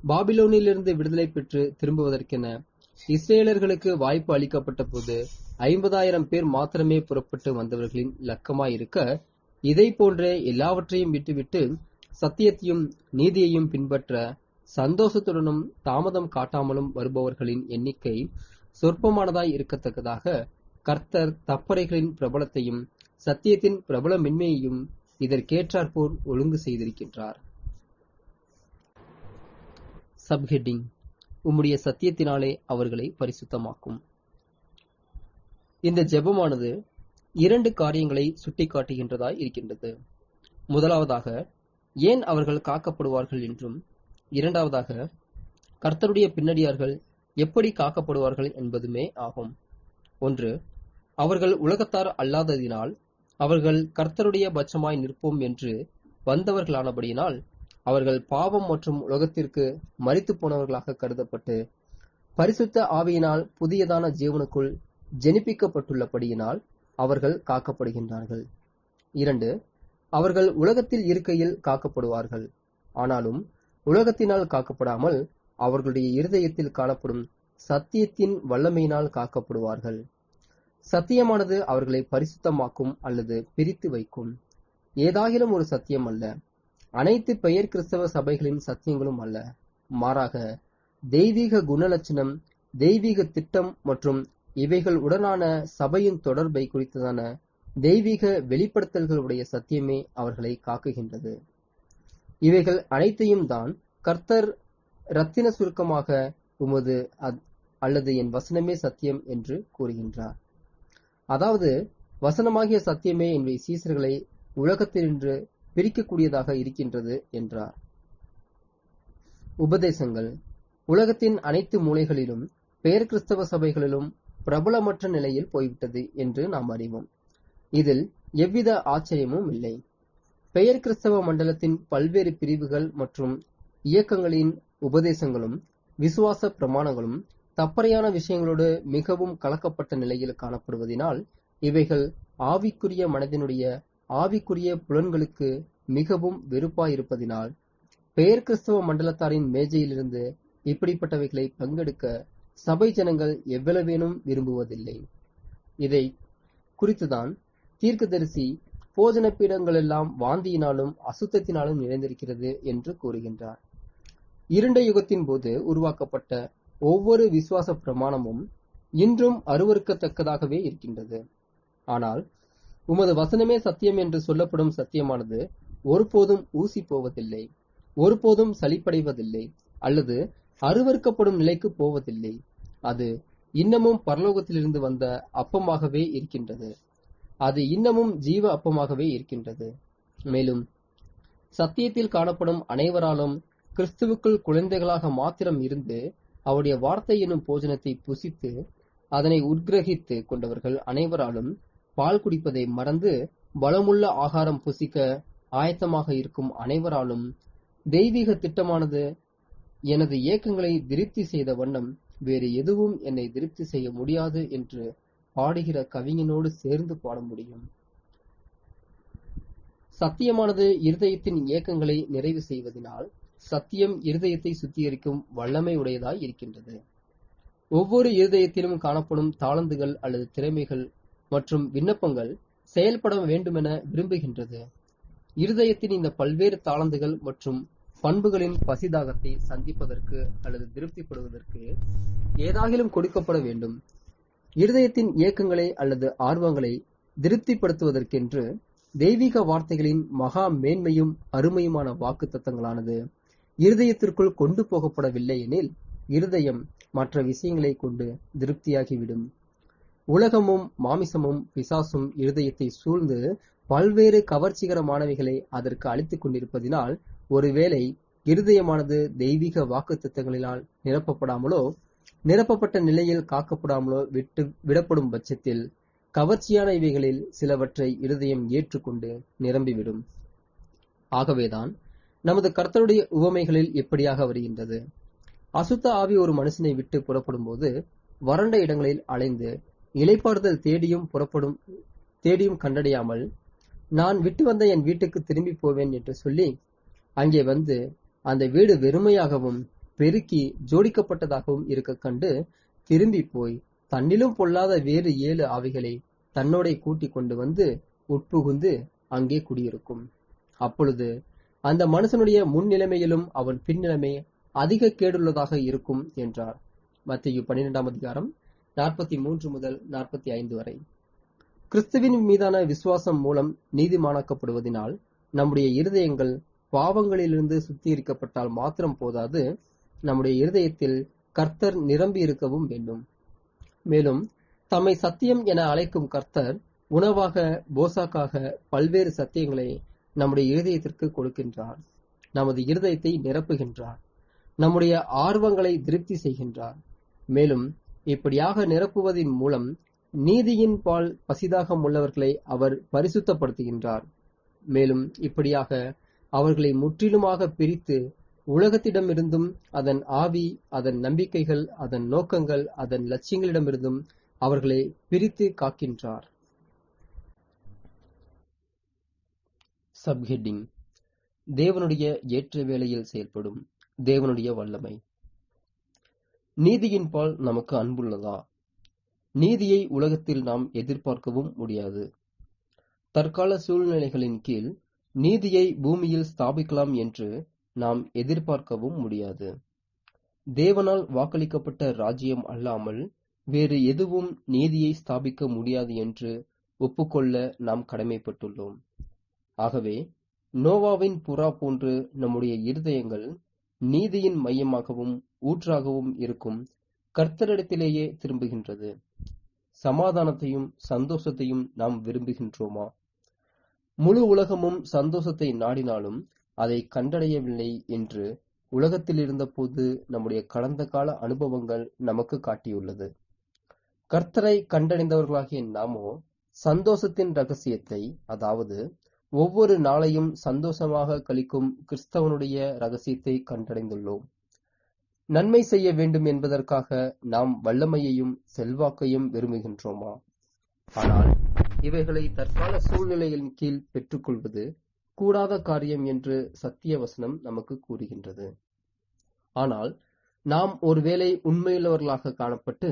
பாபிலோனிலிருந்து விடுதலை பெற்று திரும்புவதற்கென இஸ்ரேலர்களுக்கு வாய்ப்பு அளிக்கப்பட்ட போது 50,000 பேர் மாத்திரமே புறப்பட்டு வந்தவர்களின் லக்கமாயிருக்க, இதை போன்ற எல்லாவற்றையும் விட்டுவிட்டு சத்தியத்தையும் நீதியையும் பின்பற்ற சந்தோஷத்துடனும் தாமதம் காட்டாமலும் வருபவர்களின் எண்ணிக்கை சொற்பமானதாய் இருக்கத்தக்கதாக கர்த்தர் தப்பறைகளின் பிரபலத்தையும் சத்தியத்தின் பிரபலமின்மையையும் இதற்கேற்றாற்போல் ஒழுங்கு செய்திருக்கின்றார். சப்ஹெட்டிங்: உம்முடைய சத்தியத்தினாலே அவர்களை பரிசுத்தமாக்கும். இந்த ஜெபமானது 2 காரியங்களை சுட்டிக்காட்டுகின்றதாய் இருக்கின்றது. முதலாவதாக, ஏன் அவர்கள் காக்கப்படுவார்கள் என்றும், இரண்டாவதாக, கர்த்தருடைய பின்னடியார்கள் எப்படி காக்கப்படுவார்கள் என்பதுமே ஆகும். 1. அவர்கள் உலகத்தார் அல்லாததினால் அவர்கள் கர்த்தருடைய பட்சமாய் நிற்போம் என்று வந்தவர்களானபடியினால் அவர்கள் பாவம் மற்றும் உலகத்திற்கு மரித்து போனவர்களாக கருதப்பட்டு பரிசுத்த ஆவியினால் புதியதான ஜீவனுக்குள் ஜெனிப்பிக்கப்பட்டுள்ளபடியினால் அவர்கள் காக்கப்படுகின்றார்கள். 2. அவர்கள் உலகத்தில் இருக்கையில் காக்கப்படுவார்கள். ஆனாலும் உலகத்தினால் காக்கப்படாமல் அவர்களுடைய இருதயத்தில் காணப்படும் சத்தியத்தின் வல்லமையினால் காக்கப்படுவார்கள். சத்தியமானது அவர்களை பரிசுத்தமாக்கும் அல்லது பிரித்து வைக்கும். ஏதாகிலும் ஒரு சத்தியம் அல்ல. அனைத்து பெயர் கிறிஸ்தவ சபைகளின் சத்தியங்களும் அல்ல. மாறாக தெய்வீக குணலட்சணம், தெய்வீக திட்டம் மற்றும் இவைகள் உடனான சபையின் தொடர்பை குறித்ததான தெய்வீக வெளிப்படுத்தல்களுடைய சத்தியமே அவர்களை காக்குகின்றது. இவைகள் அனைத்தையும் தான் கர்த்தர் இரத்தின சுருக்கமாக உமது அல்லது என் வசனமே சத்தியம் என்று கூறுகின்றார். அதாவது வசனமாகிய சத்தியமே என்னுடைய சீசர்களை உலகத்தினின்று பிரிக்கக்கூடியதாக இருக்கின்றது என்றார். உபதேசங்கள் உலகத்தின் அனைத்து மூலைகளிலும் பெயர் கிறிஸ்தவ சபைகளிலும் பிரபலமற்ற நிலையில் போய்விட்டது என்று நாம் அறிவோம். இதில் எவ்வித ஆச்சரியமும் இல்லை. பெயர் கிறிஸ்தவ மண்டலத்தின் பல்வேறு பிரிவுகள் மற்றும் இயக்கங்களின் உபதேசங்களும் விசுவாச பிரமாணங்களும் தப்பறையான விஷயங்களோடு மிகவும் கலக்கப்பட்ட நிலையில் காணப்படுவதினால் இவைகள் ஆவிக்குரிய மனதினுடைய ஆவிக்குரிய புலன்களுக்கு மிகவும் வெறுப்பாயிருப்பதினால் பெயர் கிறிஸ்தவ மண்டலத்தாரின் மேஜையிலிருந்து இப்படிப்பட்டவைகளை பங்கெடுக்க சபை ஜனங்கள் எவ்வளவேனும் விரும்புவதில்லை. இதை குறித்துதான் தீர்க்கதரிசி போஜன பீடங்களெல்லாம் வாந்தியினாலும் அசுத்தத்தினாலும் நிறைந்திருக்கிறது என்று கூறுகின்றார். இருண்ட யுகத்தின் போது உருவாக்கப்பட்ட ஒவ்வொரு விசுவாச பிரமாணமும் இன்றும் அருவருக்கத்தக்கதாகவே இருக்கின்றது. ஆனால் உமது வசனமே சத்தியம் என்று சொல்லப்படும் சத்தியமானது ஒருபோதும் ஊசி போவதில்லை, ஒருபோதும் சலிப்படைவதில்லை அல்லது அருவருக்கப்படும் நிலைக்கு போவதில்லை. அது இன்னமும் பரலோகத்திலிருந்து வந்த அப்பமாகவே இருக்கின்றது. அது இன்னமும் ஜீவ அப்பமாகவே இருக்கின்றது. மேலும் சத்தியத்தில் காணப்படும் அனைவராலும் கிறிஸ்துவுக்குள் குழந்தைகளாக மாத்திரம் இருந்து அவருடைய வார்த்தை என்னும் போஜனத்தை புசித்து அதனை உட்கிரகித்து கொண்டவர்கள் அனைவராலும் பால் குடிப்பதை மறந்து பலமுள்ள ஆகாரம் புசிக்க ஆயத்தமாக இருக்கும் அனைவராலும் தெய்வீக திட்டமானது எனது ஏக்கங்களை திருப்தி செய்த வண்ணம் வேறு எதுவும் என்னை திருப்தி செய்ய முடியாது என்று பாடுகிற கவிஞனோடு சேர்ந்து பாட முடியும். சத்தியமானது இருதயத்தின் இயக்கங்களை நிறைவு செய்வதனால் சத்தியம் இருதயத்தை சுத்திகரிக்கும் வல்லமை உடையதாய் இருக்கின்றது. ஒவ்வொரு இருதயத்திலும் காணப்படும் தாளந்துகள் அல்லது திறமைகள் மற்றும் விண்ணப்பங்கள் செயல்பட வேண்டுமென விரும்புகின்றது. இருதயத்தின் இந்த பல்வேறு தாளந்துகள் மற்றும் பண்புகளின் பசிதாகத்தை சந்திப்பதற்கு அல்லது திருப்திப்படுவதற்கு ஏதாகிலும் கொடுக்கப்பட வேண்டும். இருதயத்தின் இயக்கங்களை அல்லது ஆர்வங்களை திருப்திப்படுத்துவதற்கென்று தெய்வீக வார்த்தைகளின் மகா மேன்மையும் அருமையுமான வாக்கு தத்தங்களானது இருதயத்திற்குள் கொண்டு போகப்படவில்லை எனில் இருதயம் மற்ற விஷயங்களை கொண்டு திருப்தியாகிவிடும். உலகமும் மாமிசமும் பிசாசும் இருதயத்தை சூழ்ந்து பல்வேறு கவர்ச்சிகரமானவைகளை அதற்கு அளித்துக் கொண்டிருப்பதினால் ஒருவேளை இருதயமானது தெய்வீக வாக்கு தத்தங்களினால் நிரப்பப்படாமலோ நிரப்பப்பட்ட நிலையில் காக்கப்படாமலோ விடப்படும் பட்சத்தில் கவர்ச்சியான இவைகளில் சிலவற்றை இருதயம் ஏற்றுக்கொண்டு நிரம்பிவிடும். ஆகவேதான் நமது கர்த்தருடைய உவமைகளில் எப்படியாக வருகின்றது. அசுத்த ஆவி ஒரு மனுஷனை விட்டு புறப்படும் போது வறண்ட இடங்களில் அலைந்து இளைப்பாறுதல் தேடியும் கண்டடையாமல் நான் விட்டு வந்த என் வீட்டுக்கு திரும்பி போவேன் என்று சொல்லி அங்கே வந்து அந்த வீடு வெறுமையாகவும் பெருக்கி ஜோடிக்கப்பட்டதாகவும் இருக்க கண்டு திரும்பி போய் தன்னிலும் பொல்லாத வேறு 7 ஆவிகளை தன்னோட கூட்டிக் கொண்டு வந்து உட்புகுந்து அங்கே குடியிருக்கும். அப்பொழுது அந்த மனுஷனுடைய முன்னிலைமையிலும் அவன் பின்னிலைமை அதிக கேடுள்ளதாக இருக்கும் என்றார். மத்தேயு 12ஆம் அதிகாரம் 43 முதல் 45 வரை. கிறிஸ்துவின் மீதான விசுவாசம் மூலம் நீதிமானாக்கப்படுவதனால் நம்முடைய இருதயங்கள் பாவங்களிலிருந்து சுத்திகரிக்கப்பட்டால் மாத்திரம் போதாது, நம்முடைய இருதயத்தில் கர்த்தர் நிரம்பி இருக்கவும் வேண்டும். மேலும் தம்மை சத்தியம் என அழைக்கும் கர்த்தர் உணவாக போசாக்காக பல்வேறு சத்தியங்களை நம்முடைய இருதயத்திற்கு கொடுக்கின்றார். நமது இருதயத்தை நிரப்புகின்றார். நம்முடைய ஆர்வங்களை திருப்தி செய்கின்றார். மேலும் இப்படியாக நிரப்புவதின் மூலம் நீதியின் பால் பசிதாகம் உள்ளவர்களை அவர் பரிசுத்தப்படுத்துகின்றார். மேலும் இப்படியாக அவர்களை முற்றிலுமாக பிரித்து உலகத்திடமிருந்தும் அதன் ஆவி, அதன் நம்பிக்கைகள், அதன் நோக்கங்கள், அதன் லட்சியங்களிடமிருந்தும் அவர்களை பிரித்து காக்கின்றார். சப்ஹெட்டிங்: தேவனுடைய ஏற்ற வேளையில் செயல்படும் தேவனுடைய வல்லமை. நீதியின் பால் நமக்கு அன்புள்ளதா? நீதியை உலகத்தில் நாம் எதிர்பார்க்கவும் முடியாது. தற்கால சூழ்நிலைகளின் கீழ் நீதியை பூமியில் ஸ்தாபிக்கலாம் என்று நாம் எதிர்பார்க்கவும் முடியாது. தேவனால் வாக்களிக்கப்பட்ட ராஜ்யம் அல்லாமல் வேறு எதுவும் நீதியை ஸ்தாபிக்க முடியாது என்று ஒப்புக்கொள்ள நாம் கடமைப்பட்டுள்ளோம். ஆகவே நோவாவின் புறா போன்று நம்முடைய இருதயங்கள் நீதியின் மையமாகவும் ஊற்றாகவும் இருக்கும் கர்த்தரிடத்திலேயே திரும்புகின்றது. சமாதானத்தையும் சந்தோஷத்தையும் நாம் விரும்புகின்றோமா? முழு உலகமும் சந்தோஷத்தை நாடினாலும் அதை கண்டடையவில்லை என்று உலகத்தில் இருந்தபோது நம்முடைய கடந்த கால அனுபவங்கள் நமக்கு காட்டியுள்ளது. கர்த்தரை கண்டடைந்தவர்களாகிய நாமோ சந்தோஷத்தின் ரகசியத்தை, அதாவது ஒவ்வொரு நாளையும் சந்தோஷமாக கழிக்கும் கிறிஸ்தவனுடைய ரகசியத்தை கண்டடைந்துள்ளோம். நன்மை செய்ய வேண்டும் என்பதற்காக நாம் வல்லமையையும் செல்வாக்கையும் விரும்புகின்றோமா? ஆனால் இவைகளை தற்கால சூழ்நிலையின் கீழ் பெற்றுக்கொள்வது கூடாத காரியம் என்று சத்திய வசனம் நமக்கு கூறுகின்றது. ஆனால் நாம் ஒருவேளை உண்மையுள்ளவர்களாக காணப்பட்டு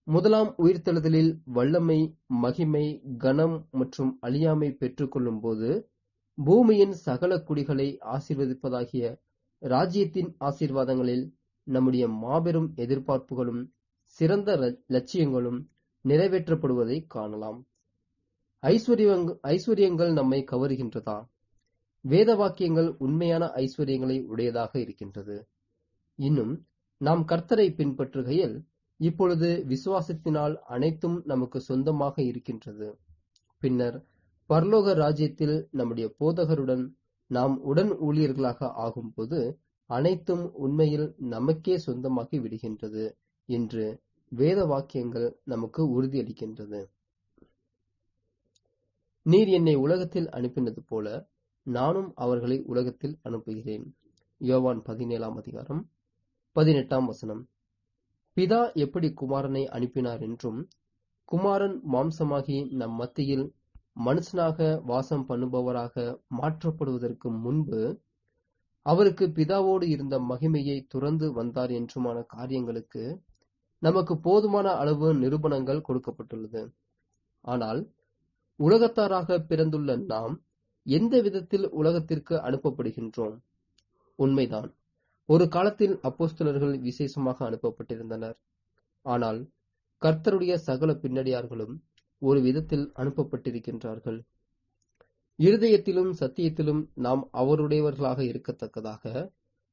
முதலாம் உயிர்த்தெழுதலில் வல்லமை, மகிமை, கனம் மற்றும் அழியாமை பெற்றுக்கொள்ளும் போது பூமியின் சகல குடிகளை ஆசீர்வதிப்பதாகிய ராஜ்யத்தின் ஆசீர்வாதங்களில் நம்முடைய மாபெரும் எதிர்பார்ப்புகளும் சிறந்த லட்சியங்களும் நிறைவேற்றப்படுவதை காணலாம். ஐஸ்வர்யங்கள் நம்மை கவருகின்றதா? வேத வாக்கியங்கள் உண்மையான ஐஸ்வர்யங்களை உடையதாக இருக்கின்றது. இன்னும் நாம் கர்த்தரை பின்பற்றுகையில் இப்பொழுது விசுவாசத்தினால் அனைத்தும் நமக்கு சொந்தமாக இருக்கின்றது. பின்னர் பரலோக ராஜ்யத்தில் நம்முடைய போதகருடன் நாம் உடன் ஊழியர்களாக ஆகும்போது அனைத்தும் உண்மையில் நமக்கே சொந்தமாகி விடுகின்றது என்று வேத வாக்கியங்கள் நமக்கு உறுதியளிக்கின்றது. நீர் என்னை உலகத்தில் அனுப்பினது போல நானும் அவர்களை உலகத்தில் அனுப்புகிறேன். யோவான் 17ஆம் அதிகாரம் 18ஆம் வசனம். பிதா எப்படி குமாரனை அனுப்பினார் என்றும் குமாரன் மாம்சமாகி நம் மத்தியில் மனுஷனாக வாசம் பண்ணுபவராக மாற்றப்படுவதற்கு முன்பு அவருக்கு பிதாவோடு இருந்த மகிமையை துறந்து வந்தார் என்றுமான காரியங்களுக்கு நமக்கு போதுமான அளவு நிரூபணங்கள் கொடுக்கப்பட்டுள்ளது. ஆனால் உலகத்தாராக பிறந்துள்ள நாம் எந்த விதத்தில் உலகத்திற்கு அனுப்பப்படுகின்றோம்? உண்மைதான், ஒரு காலத்தில் அப்போஸ்தலர்கள் விசேஷமாக அனுப்பப்பட்டிருந்தனர். ஆனால் கர்த்தருடைய சகல பின்னடியார்களும் ஒரு விதத்தில் அனுப்பப்பட்டிருக்கின்றார்கள். இருதயத்திலும் சத்தியத்திலும் நாம் அவருடையவர்களாக இருக்கத்தக்கதாக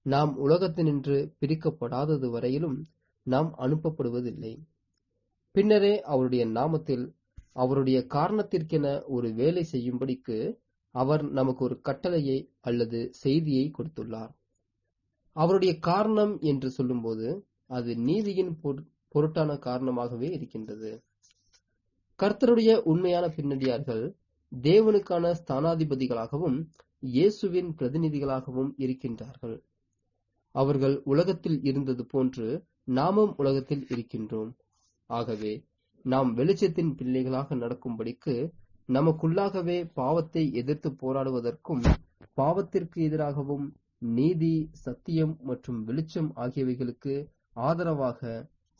நாம் உலகத்தினின்று பிரிக்கப்படாதது வரையிலும் நாம் அனுப்பப்படுவதில்லை. பின்னரே அவருடைய நாமத்தில் அவருடைய காரணத்திற்கென ஒரு வேலை செய்யும்படிக்கு அவர் நமக்கு ஒரு கட்டளையை அல்லது செய்தியை கொடுத்துள்ளார். அவருடைய காரணம் என்று சொல்லும்போது அது நீதியின் பொருட்டான காரணமாகவே இருக்கின்றது. கர்த்தருடைய உண்மையான பின்னடியார்கள் தேவனுக்கான ஸ்தானாதிபதிகளாகவும் இயேசுவின் பிரதிநிதிகளாகவும் இருக்கின்றார்கள். அவர்கள் உலகத்தில் இருந்தது போன்று நாமும் உலகத்தில் இருக்கின்றோம். ஆகவே நாம் வெளிச்சத்தின் பிள்ளைகளாக நடக்கும்படிக்கு நமக்குள்ளாகவே பாவத்தை எதிர்த்து போராடுவதற்கும் பாவத்திற்கு எதிராகவும் நீதி, சத்தியம் மற்றும் வெளிச்சம் ஆகியவைகளுக்கு ஆதரவாக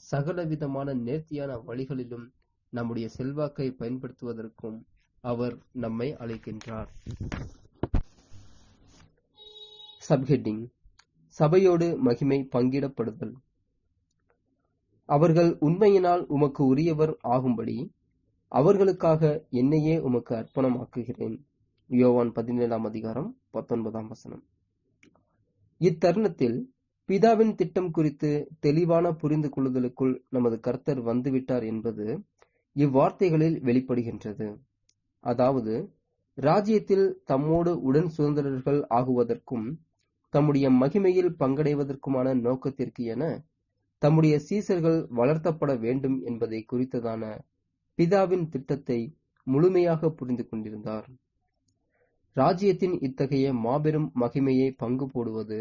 சகலவிதமான நேர்த்தியான வழிகளிலும் நம்முடைய செல்வாக்கை பயன்படுத்துவதற்கும் அவர் நம்மை அழைக்கின்றார். சப்ஹெட்டிங்: சபையோடு மகிமை பங்கிடப்படுதல். அவர்கள் உண்மையினால் உமக்கு உரியவர் ஆகும்படி அவர்களுக்காக என்னையே உமக்கு அர்ப்பணமாக்குகிறேன். யோவான் 17:19. இத்தருணத்தில் பிதாவின் திட்டம் குறித்து தெளிவான புரிந்து கொள்ளுதலுக்குள் நமது கர்த்தர் வந்துவிட்டார் என்பது இவ்வார்த்தைகளில் வெளிப்படுகின்றது. அதாவது, ராஜ்யத்தில் தம்மோடு உடன் சுதந்திரர்கள் ஆகுவதற்கும் தம்முடைய மகிமையில் பங்கடைவதற்குமான நோக்கத்திற்கு என தம்முடைய சீசர்கள் வளர்த்தப்பட வேண்டும் என்பதை குறித்ததான பிதாவின் திட்டத்தை முழுமையாக புரிந்து கொண்டிருந்தார். ராஜ்யத்தின் இத்தகைய மாபெரும் மகிமையை பங்கு போடுவது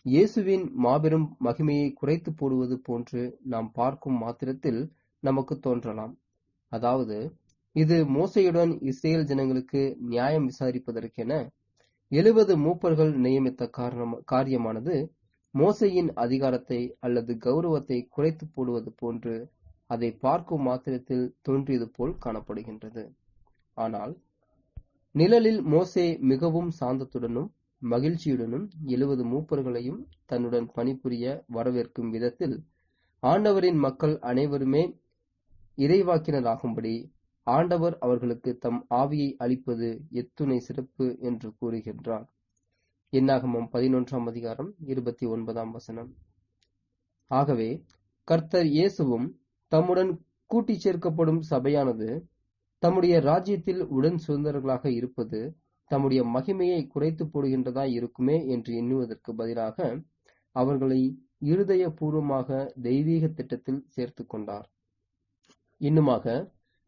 இயேசுவின் மாபெரும் மகிமையை குறைத்து போடுவது போன்று நாம் பார்க்கும் மாத்திரத்தில் நமக்கு தோன்றலாம். அதாவது, இது மோசேயுடன் இஸ்ரேல் ஜனங்களுக்கு நியாயம் விசாரிப்பதற்கென 70 மூப்பர்கள் நியமித்த காரியமானது மோசேயின் அதிகாரத்தை அல்லது கௌரவத்தை குறைத்து போடுவது போன்று அதை பார்க்கும் மாத்திரத்தில் தோன்றியது போல் காணப்படுகின்றது. ஆனால் நிழலில் மோசே மிகவும் சாந்தத்துடனும் மகிழ்ச்சியுடனும் 70 மூப்பர்களையும் தன்னுடன் பணிபுரிய வரவேற்கும் விதத்தில் ஆண்டவரின் மக்கள் அனைவருமே இறைவாக்கினராகும்படி ஆண்டவர் அவர்களுக்கு தம் ஆவியை அளிப்பது எத்துணை சிறப்பு என்று கூறுகின்றார். என்னாகமம் 11:29. ஆகவே கர்த்தர் இயேசுவும் தம்முடன் கூட்டிச் சேர்க்கப்படும் சபையானது தம்முடைய ராஜ்யத்தில் உடன் சுதந்திரர்களாக இருப்பது தம்முடைய மகிமையை குறைத்து போடுகின்றதாய் இருக்குமே என்று எண்ணுவதற்கு பதிலாக அவர்களை இருதயபூர்வமாக தெய்வீக திட்டத்தில் சேர்த்து கொண்டார். இன்னுமாக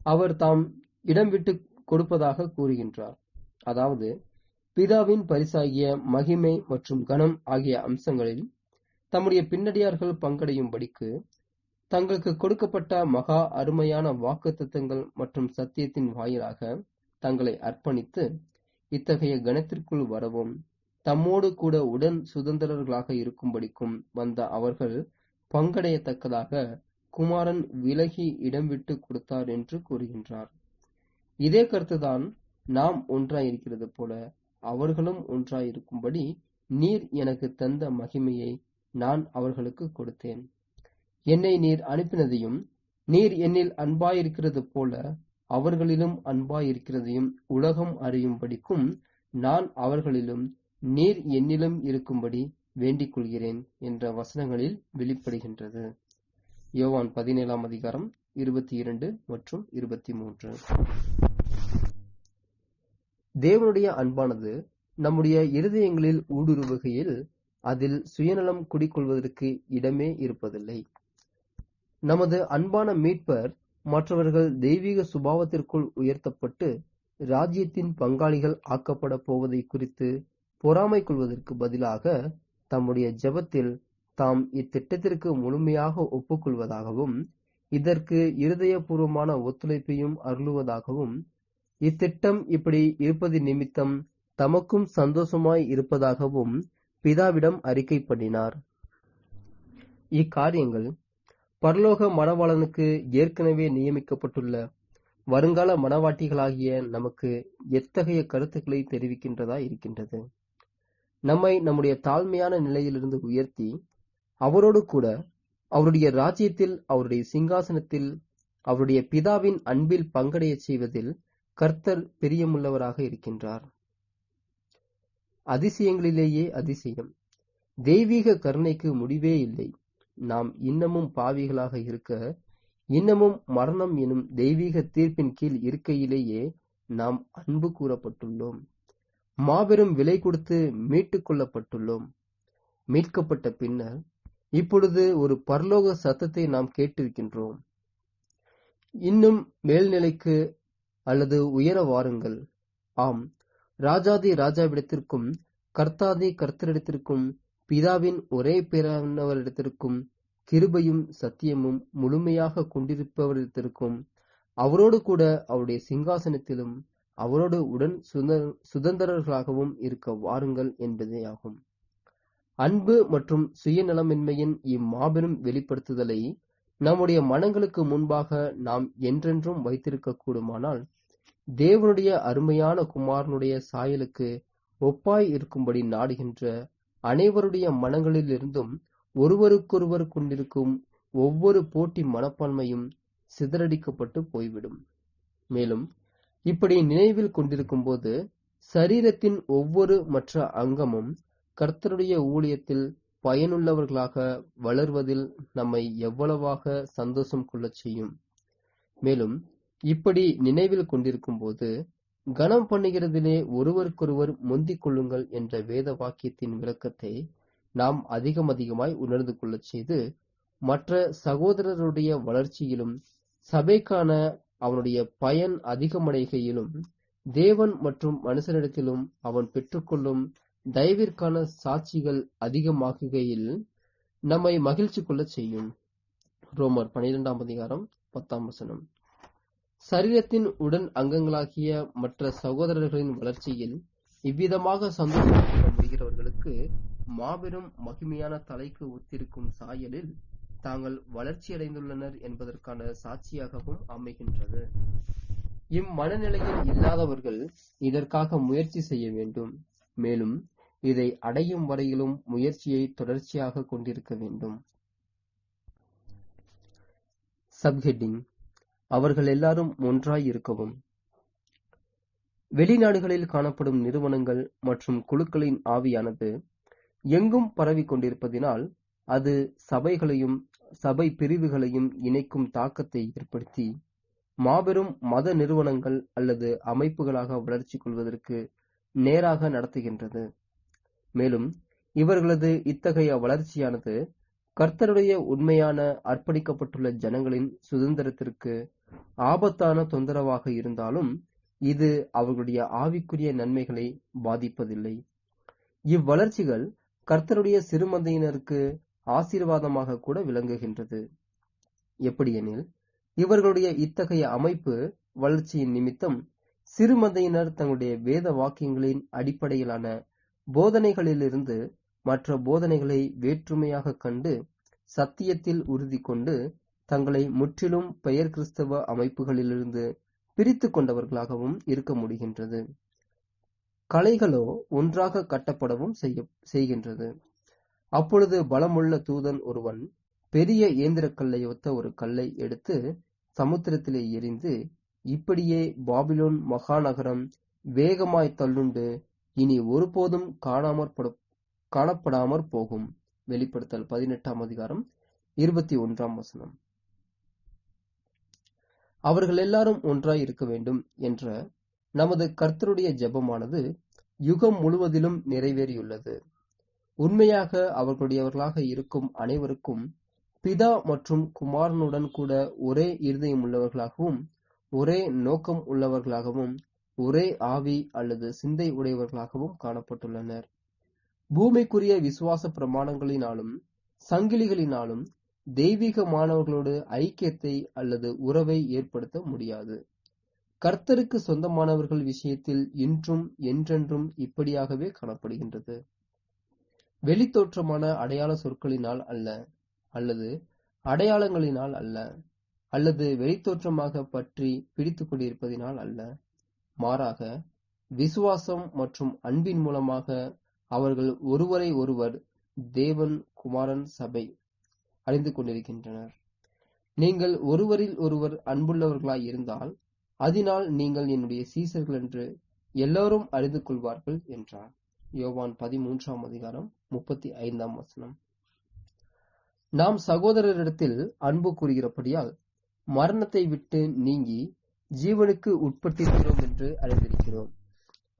அவர் தாம் இடம் விட்டு கொடுப்பதாக கூறுகின்றார். அதாவது, பிதாவின் பரிசாகிய மகிமை மற்றும் கனம் ஆகிய அம்சங்களில் தம்முடைய பின்னடியார்கள் பங்கடையும்படிக்கு தங்களுக்கு கொடுக்கப்பட்ட மகா அருமையான வாக்குத்தத்தங்கள் மற்றும் சத்தியத்தின் வாயிலாக தங்களை அர்ப்பணித்து இத்தகைய கணத்திற்குள் வரவும் தம்மோடு கூட உடன் சுதந்திரர்களாக இருக்கும்படிக்கும் வந்த அவர்கள் பங்கடையத்தக்கதாக குமாரன் விலகி இடம் விட்டு கொடுத்தார் என்று கூறுகின்றார். இதே கருத்துதான் நாம் ஒன்றாயிருக்கிறது போல அவர்களும் ஒன்றாயிருக்கும்படி நீர் எனக்கு தந்த மகிமையை நான் அவர்களுக்கு கொடுத்தேன். என்னை நீர் அனுப்பினதையும் நீர் என்னில் அன்பாயிருக்கிறது போல அவர்களிலும் அன்பாயிருக்கிறதையும் உலகம் அறியும்படிக்கும் நான் அவர்களிலும் நீர் என்னிலும் இருக்கும்படி வேண்டிக் கொள்கிறேன் என்ற வசனங்களில் வெளிப்படுகின்றது. யோவான் 17:22 மற்றும் 23. தேவனுடைய அன்பானது நம்முடைய இருதயங்களில் ஊடுருவுகையில் அதில் சுயநலம் குடிக்கொள்வதற்கு இடமே இருப்பதில்லை. நமது அன்பான மீட்பர் மற்றவர்கள் தெய்வீக சுபாவத்திற்குள் உயர்த்தப்பட்டு ராஜ்யத்தின் பங்காளிகள் ஆக்கப்பட போவதை குறித்து பொறாமை கொள்வதற்கு பதிலாக தம்முடைய ஜெபத்தில் தாம் இத்திட்டத்திற்கு முழுமையாக ஒப்புக்கொள்வதாகவும் இதற்கு இருதயபூர்வமான ஒத்துழைப்பையும் அருளுவதாகவும், இத்திட்டம் இப்படி இருப்பது நிமித்தம் தமக்கும் சந்தோஷமாய் இருப்பதாகவும் பிதாவிடம் அறிக்கை பண்ணினார். இக்காரியங்கள் பரலோக மணவாளனுக்கு ஏற்கனவே நியமிக்கப்பட்டுள்ள வருங்கால மணவாட்டிகளாகிய நமக்கு எத்தகைய கருத்துக்களை தெரிவிக்கின்றதா இருக்கின்றது. நம்மை நம்முடைய தாழ்மையான நிலையிலிருந்து உயர்த்தி அவரோடு கூட அவருடைய ராஜ்யத்தில், அவருடைய சிங்காசனத்தில், அவருடைய பிதாவின் அன்பில் பங்கடைய செய்வதில் கர்த்தர் பிரியமுள்ளவராக இருக்கின்றார். அதிசயங்களிலேயே அதிசயம். தெய்வீக கருணைக்கு முடிவே இல்லை. நாம் இன்னமும் பாவிகளாக இருக்க, இன்னமும் மரணம் எனும் தெய்வீக தீர்ப்பின் கீழ் இருக்கையிலேயே நாம் அன்பு கூறப்பட்டுள்ளோம். மாபெரும் விலை கொடுத்து மீட்டுக் கொள்ளப்பட்டுள்ளோம். மீட்கப்பட்ட பின்னர் இப்பொழுது ஒரு பரலோக சத்தத்தை நாம் கேட்டிருக்கின்றோம். இன்னும் மேல்நிலைக்கு அல்லது உயர வாருங்கள். ஆம், ராஜாதி ராஜாவிடத்திற்கும் கர்த்தாதி கர்த்தரிடத்திற்கும் பிதாவின் ஒரே பேரானவரிடத்திற்கும் கிருபையும் சத்தியமும் முழுமையாக கொண்டிருப்பவரிடத்திற்கும் அவரோடு கூட அவருடைய சிங்காசனத்திலும் அவரோடு உடன் சுதந்திரர்களாகவும் இருக்க வாருங்கள் என்பதே ஆகும். அன்பு மற்றும் சுயநலமின்மையின் இம்மாபெரும் வெளிப்படுத்துதலை நம்முடைய மனங்களுக்கு முன்பாக நாம் என்றென்றும் வைத்திருக்க கூடுமானால், தேவனுடைய அருமையான குமாரனுடைய சாயலுக்கு ஒப்பாய் இருக்கும்படி நாடுகின்ற அனைவருடைய மனங்களிலிருந்தும் ஒருவருக்கொருவர் கொண்டிருக்கும் ஒவ்வொரு போட்டி மனப்பான்மையும் சிதறடிக்கப்பட்டு போய்விடும். மேலும் இப்படி நினைவில் கொண்டிருக்கும் போது சரீரத்தின் ஒவ்வொரு மற்ற அங்கமும் கர்த்தருடைய ஊழியத்தில் பயனுள்ளவர்களாக வளர்வதில் நம்மை எவ்வளவாக சந்தோஷம் கொள்ளச் செய்யும். மேலும் இப்படி நினைவில் கொண்டிருக்கும் போது கனம் பண்ணுகிறதிலே ஒருவருக்கொருவர் முந்திக் கொள்ளுங்கள் என்ற வேத வாக்கியத்தின் விளக்கத்தை நாம் அதிகமாய் உணர்ந்து கொள்ளச் செய்து, மற்ற சகோதரருடைய வளர்ச்சியிலும் சபைக்கான அவனுடைய பயன் அதிகமடைகையிலும் தேவன் மற்றும் மனுஷனிடத்திலும் அவன் பெற்றுக்கொள்ளும் தயவிற்கான சாட்சிகள் அதிகமாகுகையில் நம்மை மகிழ்ச்சி கொள்ள செய்யும். ரோமர் 12:10. சரீரத்தின் உடன் அங்கங்களாகிய மற்ற சகோதரர்களின் வளர்ச்சியில் இவ்விதமாக சந்தோஷம் கொள்ள முடிகிறவர்களுக்கு மாபெரும் மகிமையான தலைக்கு ஒத்திருக்கும் சாயலில் தாங்கள் வளர்ச்சியடைந்துள்ளனர் என்பதற்கான சாட்சியாகவும் அமைகின்றது. இம்மனநிலையில் இல்லாதவர்கள் இதற்காக முயற்சி செய்ய வேண்டும். மேலும் இதை அடையும் வரையிலும் முயற்சியை தொடர்ச்சியாக கொண்டிருக்க வேண்டும். சப்ஹெட்டிங்: அவர்கள் எல்லாரும் ஒன்றாய் இருக்கவும். வெளிநாடுகளில் காணப்படும் நிறுவனங்கள் மற்றும் குழுக்களின் ஆவியானது எங்கும் பரவி கொண்டிருப்பதினால் அது சபைகளையும் சபை பிரிவுகளையும் இணைக்கும் தாக்கத்தை ஏற்படுத்தி மாபெரும் மத நிறுவனங்கள் அல்லது அமைப்புகளாக வளர்ச்சி கொள்வதற்கு நேராக நடத்துகின்றது. மேலும் இவர்களது இத்தகைய வளர்ச்சியானது கர்த்தருடைய உண்மையான அர்ப்பணிக்கப்பட்டுள்ள ஜனங்களின் சுதந்திரத்திற்கு ஆபத்தான தொந்தரவாக இருந்தாலும் இது அவர்களுடைய ஆவிக்குரிய நன்மைகளை பாதிப்பதில்லை. இவ்வளர்ச்சிகள் கர்த்தருடைய சிறுமந்தையினருக்கு ஆசீர்வாதமாக கூட விளங்குகின்றது. எப்படியெனில், இவர்களுடைய இத்தகைய அமைப்பு வளர்ச்சியின் நிமித்தம் சிறுமந்தையினர் தங்களுடைய வேத வாக்கியங்களின் அடிப்படையிலான போதனைகளிலிருந்து மற்ற போதனைகளை வேற்றுமையாக கண்டு சத்தியத்தில் உறுதி கொண்டு தங்களை முற்றிலும் பெயர் கிறிஸ்தவ அமைப்புகளிலிருந்து பிரித்து கொண்டவர்களாகவும் இருக்க முடிகின்றது. கலைகளோ ஒன்றாக கட்டப்படவும் செய்கின்றது. அப்பொழுது பலமுள்ள தூதன் ஒருவன் பெரிய இயந்திரக்கல்லை ஒத்த ஒரு கல்லை எடுத்து சமுத்திரத்திலே எறிந்து, இப்படியே பாபிலோன் மகாநகரம் வேகமாய் தள்ளுண்டு இனி ஒருபோதும் காணப்படாமற் போகும். வெளிப்படுத்தல் 18:21. அவர்கள் எல்லாரும் ஒன்றாய் இருக்க வேண்டும் என்ற நமது கர்த்தருடைய ஜெபமானது யுகம் முழுவதிலும் நிறைவேறியுள்ளது. உண்மையாக அவர்களுடையவர்களாக இருக்கும் அனைவருக்கும் பிதா மற்றும் குமாரனுடன் கூட ஒரே இருதயம் உள்ளவர்களாகவும் ஒரே நோக்கம் உள்ளவர்களாகவும் ஒரே ஆவி அல்லது சிந்தை உடையவர்களாகவும் காணப்பட்டுள்ளனர். பூமிக்குரிய விசுவாச பிரமாணங்களினாலும் சங்கிலிகளினாலும் தெய்வீகமானவர்களோடு ஐக்கியத்தை அல்லது உறவை ஏற்படுத்த முடியாது. கர்த்தருக்கு சொந்தமானவர்கள் விஷயத்தில் இன்றும் என்றென்றும் இப்படியாகவே காணப்படுகின்றது. வெளித்தோற்றமான அடையாள சொற்களினால் அல்ல, அல்லது அடையாளங்களினால் அல்ல, அல்லது வெளித்தோற்றமாக பற்றி பிடித்துக் கொண்டிருப்பதினால் அல்ல. மாறாக விசுவாசம் மற்றும் அன்பின் மூலமாக அவர்கள் ஒருவரை ஒருவர் தேவன், குமாரன், சபை அறிந்து கொண்டிருக்கின்றனர். நீங்கள் ஒருவரில் ஒருவர் அன்புள்ளவர்களாய் இருந்தால் அதனால் நீங்கள் என்னுடைய சீசர்கள் என்று எல்லோரும் அறிந்து கொள்வார்கள் என்றார். யோவான் 13:35. நாம் சகோதரரிடத்தில் அன்பு கூறுகிறபடியால் மரணத்தை விட்டு நீங்கி ஜீவனுக்கு உட்பட்டிருக்கிறோம் என்று அறிந்திருக்கிறோம்.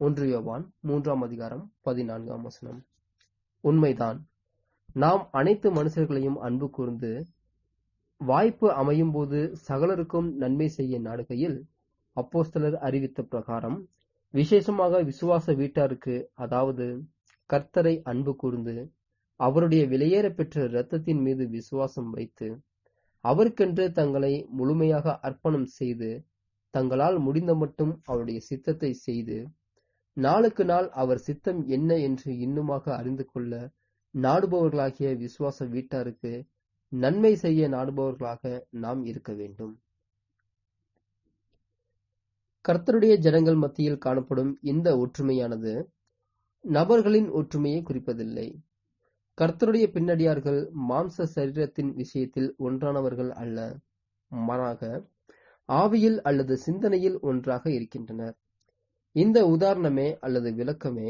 1 யோவான் 3:14. உண்மைதான். நாம் அனைத்து மனுஷர்களையும் அன்பு கூர்ந்து வாய்ப்பு அமையும் போது சகலருக்கும் நன்மை செய்ய நாடுகையில் அப்போஸ்தலர் அறிவித்த பிரகாரம் விசேஷமாக விசுவாச வீட்டாருக்கு, அதாவது கர்த்தரை அன்பு கூர்ந்து அவருடைய விலையேற பெற்ற இரத்தத்தின் மீது விசுவாசம் வைத்து அவருக்கென்று தங்களை முழுமையாக அர்ப்பணம் செய்து தங்களால் முடிந்த மட்டும் அவருடைய சித்தத்தை செய்து நாளுக்கு நாள் அவர் சித்தம் என்ன என்று இன்னுமாக அறிந்து கொள்ள நாடுபவர்களாகிய விசுவாச வீட்டாருக்கு நன்மை செய்ய நாடுபவர்களாக நாம் இருக்க வேண்டும். கர்த்தருடைய ஜனங்கள் மத்தியில் காணப்படும் இந்த ஒற்றுமையானது நபர்களின் ஒற்றுமையை குறிப்பதில்லை. கர்த்தருடைய பின்னடியார்கள் மாம்ச சரீரத்தின் விஷயத்தில் ஒன்றானவர்கள் அல்ல, மாறாக ஆவியில் அல்லது சிந்தனையில் ஒன்றாக இருக்கின்றனர். இந்த உதாரணமே அல்லது விளக்கமே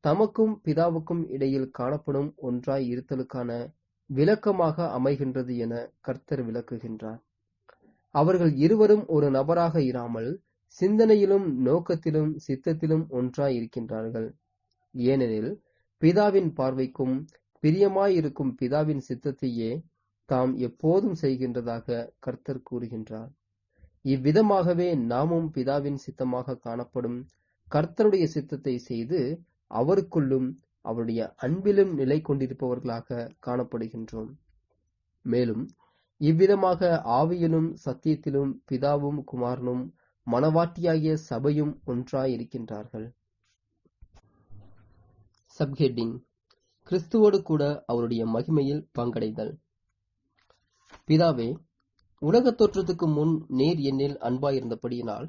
தமக்கும் பிதாவுக்கும் இடையில் காணப்படும் ஒன்றாய் இருத்தலுக்கான விளக்கமாக அமைகின்றது என கர்த்தர் விளக்குகின்றார். அவர்கள் இருவரும் ஒரு நபராக இராமல் சிந்தனையிலும் நோக்கத்திலும் சித்தத்திலும் ஒன்றாய் இருக்கின்றார்கள். ஏனெனில் பிதாவின் பார்வைக்கும் பிரியமாயிருக்கும் பிதாவின் சித்தத்தையே தாம் எப்போதும் செய்கின்றதாக கர்த்தர் கூறுகின்றார். இவ்விதமாகவே நாமும் பிதாவின் சித்தமாக காணப்படும் கர்த்தருடைய சித்தத்தை செய்து அவருக்குள்ளும் அவருடைய அன்பிலும் நிலை கொண்டிருப்பவர்களாக காணப்படுகின்றோம். மேலும் இவ்விதமாக ஆவியிலும் சத்தியத்திலும் பிதாவும் குமாரனும் மனவாட்டியாகிய சபையும் ஒன்றாயிருக்கின்றார்கள். சப்ஹெட்டிங்: கிறிஸ்துவோடு கூட அவருடைய மகிமையில் பங்கடைதல். பிதாவே, உலகத் தோற்றத்துக்கு முன் நீர் என்னில் அன்பாயிருந்தபடியினால்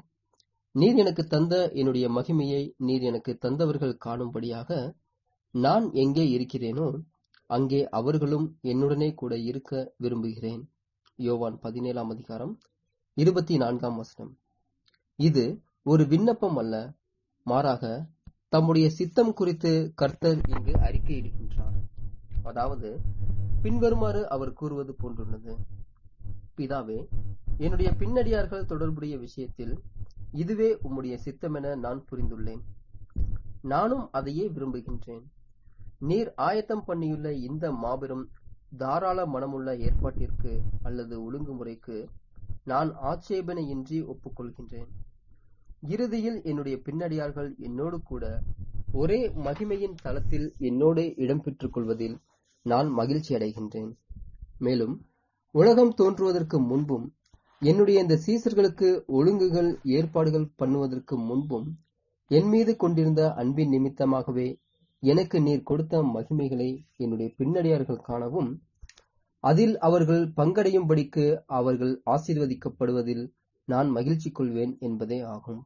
நீர் எனக்கு தந்த என்னுடைய மகிமையை நீர் எனக்கு தந்தவர்கள் காணும்படியாக நான் எங்கே இருக்கிறேனோ அங்கே அவர்களும் என்னுடனே கூட இருக்க விரும்புகிறேன். யோவான் 17:24. இது ஒரு விண்ணப்பம் அல்ல, மாறாக தம்முடைய சித்தம் குறித்து கர்த்தர் இங்கு அறிக்கையிடுகின்றார். அதாவது பின்வருமாறு அவர் கூறுவது போன்றுள்ளது: பிதாவே, என்னுடைய பின்னடியார்கள் தொடர்புடைய விஷயத்தில் இதுவே உம்முடைய சித்தமென நான் புரிந்துள்ளேன். நானும் அதையே விரும்புகின்றேன். நீர் ஆயத்தம் பண்ணியுள்ள இந்த மாபெரும் தாராள மனமுள்ள ஏற்பாட்டிற்கு அல்லது ஒழுங்குமுறைக்கு நான் ஆட்சேபனையின்றி ஒப்புக்கொள்கின்றேன். இறுதியில் என்னுடைய பின்னடியார்கள் என்னோடு கூட ஒரே மகிமையின் தளத்தில் என்னோடு இடம் பெற்றுக் கொள்வதில் நான் மகிழ்ச்சி அடைகின்றேன். மேலும் உலகம் தோன்றுவதற்கு முன்பும் என்னுடைய இந்த சீசர்களுக்கு ஒழுங்குகள் ஏற்பாடுகள் பண்ணுவதற்கு முன்பும் என் மீது கொண்டிருந்த அன்பின் நிமித்தமாகவே எனக்கு நீர் கொடுத்த மகிமைகளை என்னுடைய பின்னடியார்கள் காணவும் அதில் அவர்கள் பங்கடையும்படிக்கு அவர்கள் ஆசீர்வதிக்கப்படுவதில் நான் மகிழ்ச்சி கொள்வேன் என்பதே ஆகும்.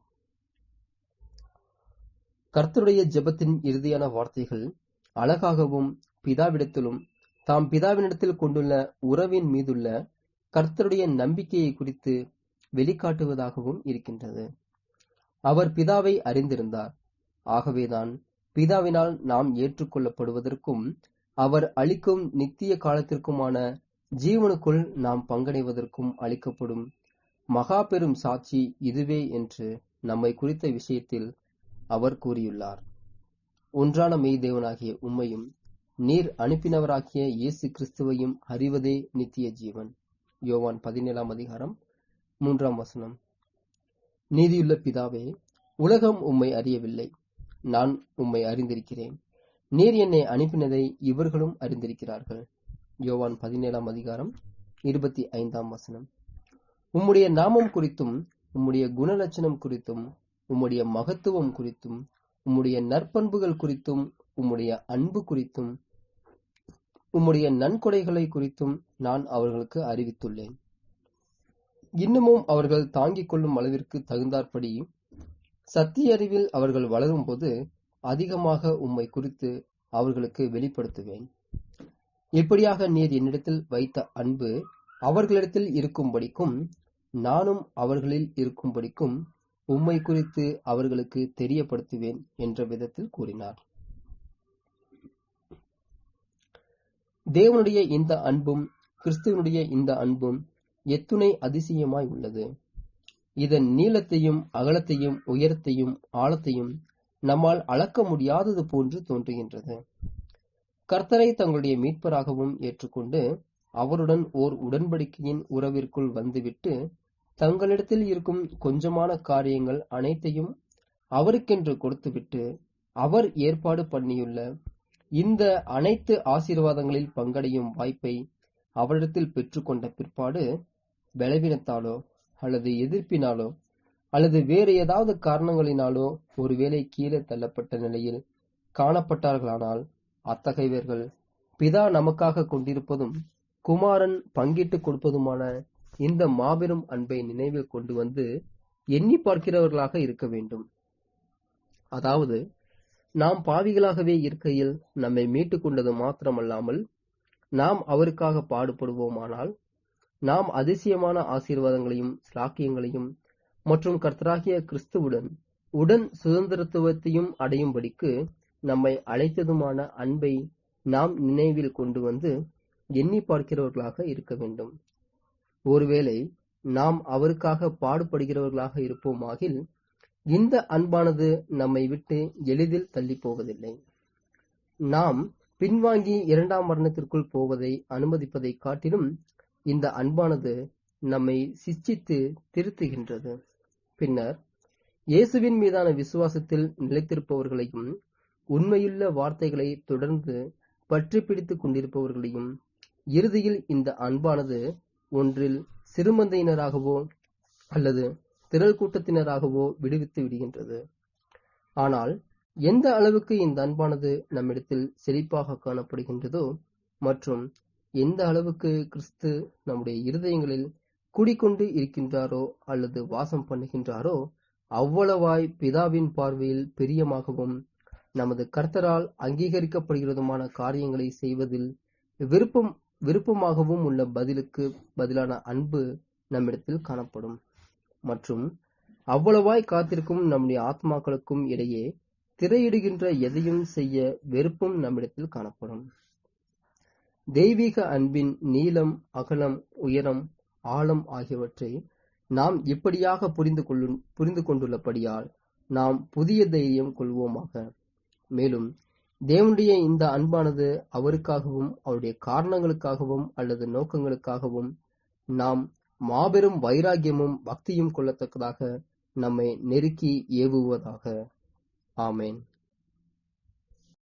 கர்த்தருடைய ஜெபத்தின் இறுதியான வார்த்தைகள் அழகாகவும் பிதாவிடத்திலும் தாம் பிதாவினிடத்தில் கொண்டுள்ள உறவின் மீதுள்ள கர்த்தருடைய நம்பிக்கையை குறித்து வெளிக்காட்டுவதாகவும் இருக்கின்றது. அவர் பிதாவை அறிந்திருந்தார். ஆகவேதான் பிதாவினால் நாம் ஏற்றுக்கொள்ளப்படுவதற்கும் அவர் அளிக்கும் நித்திய காலத்திற்குமான ஜீவனுக்குள் நாம் பங்கடைவதற்கும் அளிக்கப்படும் மகா பெரும் சாட்சி இதுவே என்று நம்மை குறித்த விஷயத்தில் அவர் கூறியுள்ளார். ஒன்றான மெய் தேவனாகிய உம்மையும் நீர் அனுப்பினவராகிய இயேசு கிறிஸ்துவையும் அறிவதே நித்திய ஜீவன். யோவான் 17:3. நீதியுள்ள பிதாவே, உலகம் உம்மை அறியவில்லை, நான் உம்மை அறிந்திருக்கிறேன். நீர் என்னை அனுப்பினதை இவர்களும் அறிந்திருக்கிறார்கள். யோவான் 17:7. 25 உம்முடைய நாமம் குறித்தும் உம்முடைய குணலட்சணம் குறித்தும் உம்முடைய மகத்துவம் குறித்தும் உம்முடைய நற்பண்புகள் குறித்தும் உம்முடைய அன்பு குறித்தும் உம்முடைய நன்கொடைகளை குறித்தும் நான் அவர்களுக்கு அறிவித்துள்ளேன். இன்னமும் அவர்கள் தாங்கிக் கொள்ளும் அளவிற்கு தகுந்தாற்படி சத்திய அறிவில் அவர்கள் வளரும்போது அதிகமாக உம்மை குறித்து அவர்களுக்கு வெளிப்படுத்துவேன். இப்படியாக நீர் என்னிடத்தில் வைத்த அன்பு அவர்களிடத்தில் இருக்கும்படிக்கும் நானும் அவர்களில் இருக்கும்படிக்கும் உம்மை குறித்து அவர்களுக்கு தெரியப்படுத்துவேன் என்ற விதத்தில் கூறினார். தேவனுடைய இந்த அன்பும் கிறிஸ்துவனுடைய இந்த அன்பும் எத்துணை அதிசயமாய் உள்ளது. இதன் நீளத்தையும் அகலத்தையும் உயரத்தையும் ஆழத்தையும் நம்மால் அளக்க முடியாதது போன்று தோன்றுகின்றது. கர்த்தரை தங்களுடைய மீட்பராகவும் ஏற்றுக்கொண்டு அவருடன் ஓர் உடன்படிக்கையின் உறவிற்குள் வந்துவிட்டு தங்களிடத்தில் இருக்கும் கொஞ்சமான காரியங்கள் அனைத்தையும் அவருக்கென்று கொடுத்துவிட்டு அவர் ஏற்பாடு பண்ணியுள்ள இந்த அனைத்து ஆசீர்வாதங்களில் பங்கடையும் வாய்ப்பை அவரிடத்தில் பெற்றுக்கொண்ட பிற்பாடு பலவீனத்தாலோ அல்லது எதிர்ப்பினாலோ அல்லது வேறு ஏதாவது காரணங்களினாலோ ஒருவேளை கீழே தள்ளப்பட்ட நிலையில் காணப்பட்டார்களானால் அத்தகையவர்கள் பிதா நமக்காக கொண்டிருப்பதும் குமாரன் பங்கிட்டு கொடுப்பதுமான இந்த மாபெரும் அன்பை நினைவில் கொண்டு வந்து எண்ணி பார்க்கிறவர்களாக இருக்க வேண்டும். அதாவது நாம் பாவிகளாகவே இருக்கையில் நம்மை மீட்டுக் கொண்டது மாத்திரமல்லாமல் நாம் அவருக்காக பாடுபடுவோமானால் நாம் அதிசயமான ஆசீர்வாதங்களையும் ஸ்லாக்கியங்களையும் மற்றும் கர்த்தராகிய கிறிஸ்துவுடன் உடன் சுதந்திரத்துவத்தையும் அடையும்படிக்கு நம்மை அழைத்ததுமான அன்பை நாம் நினைவில் கொண்டு வந்து எண்ணி பார்க்கிறவர்களாக இருக்க வேண்டும். ஒருவேளை நாம் அவருக்காக பாடுபடுகிறவர்களாக இருப்போமாகில் இந்த அன்பானது நம்மை விட்டு எளிதில் தள்ளி போவதில்லை. நாம் பின்வாங்கி இரண்டாம் மரணத்திற்குள் போவதை அனுமதிப்பதை காட்டிலும் இந்த அன்பானது நம்மை சிட்சித்து திருத்துகின்றது. பின்னர் இயேசுவின் மீதான விசுவாசத்தில் நிலைத்திருப்பவர்களையும் உண்மையுள்ள வார்த்தைகளை தொடர்ந்து பற்றி பிடித்துக் கொண்டிருப்பவர்களையும் இறுதியில் இந்த அன்பானது ஒன்றில் சிறுமந்தையினராகவோ அல்லது திரள் கூட்டத்தினராகவோ விடுவித்து விடுகின்றது. ஆனால் எந்த அளவுக்கு இந்த அன்பானது நம்மிடத்தில் செழிப்பாக காணப்படுகின்றதோ மற்றும் எந்த அளவுக்கு கிறிஸ்து நம்முடைய இருதயங்களில் குடிக்கொண்டு இருக்கின்றாரோ அல்லது வாசம் பண்ணுகின்றாரோ அவ்வளவாய் பிதாவின் பார்வையில் பிரியமாகவும் நமது கர்த்தரால் அங்கீகரிக்கப்படுகிறதுமான காரியங்களை செய்வதில் விருப்பமாகவும் உள்ள பதிலுக்கு பதிலான அன்பு நம்மிடத்தில் காணப்படும். மற்றும் அவ்வளவாய் காத்திருக்கும் நம்முடைய ஆத்மாக்களுக்கும் இடையே திரையிடுகின்ற எதையும் செய்ய வெறுப்பும் நம்மிடத்தில் காணப்படும். தெய்வீக அன்பின் நீளம், அகலம், உயரம், ஆழம் ஆகியவற்றை நாம் இப்படியாக புரிந்து கொண்டுள்ளபடியால் நாம் புதிய தைரியம் கொள்வோமாக. மேலும் தேவனுடைய இந்த அன்பானது அவருக்காகவும் அவருடைய காரணங்களுக்காகவும் அல்லது நோக்கங்களுக்காகவும் நாம் மாபெரும் வைராகியமும் பக்தியும் கொள்ளத்தக்கதாக நம்மை நெருக்கி ஏவுவதாக. ஆமேன்.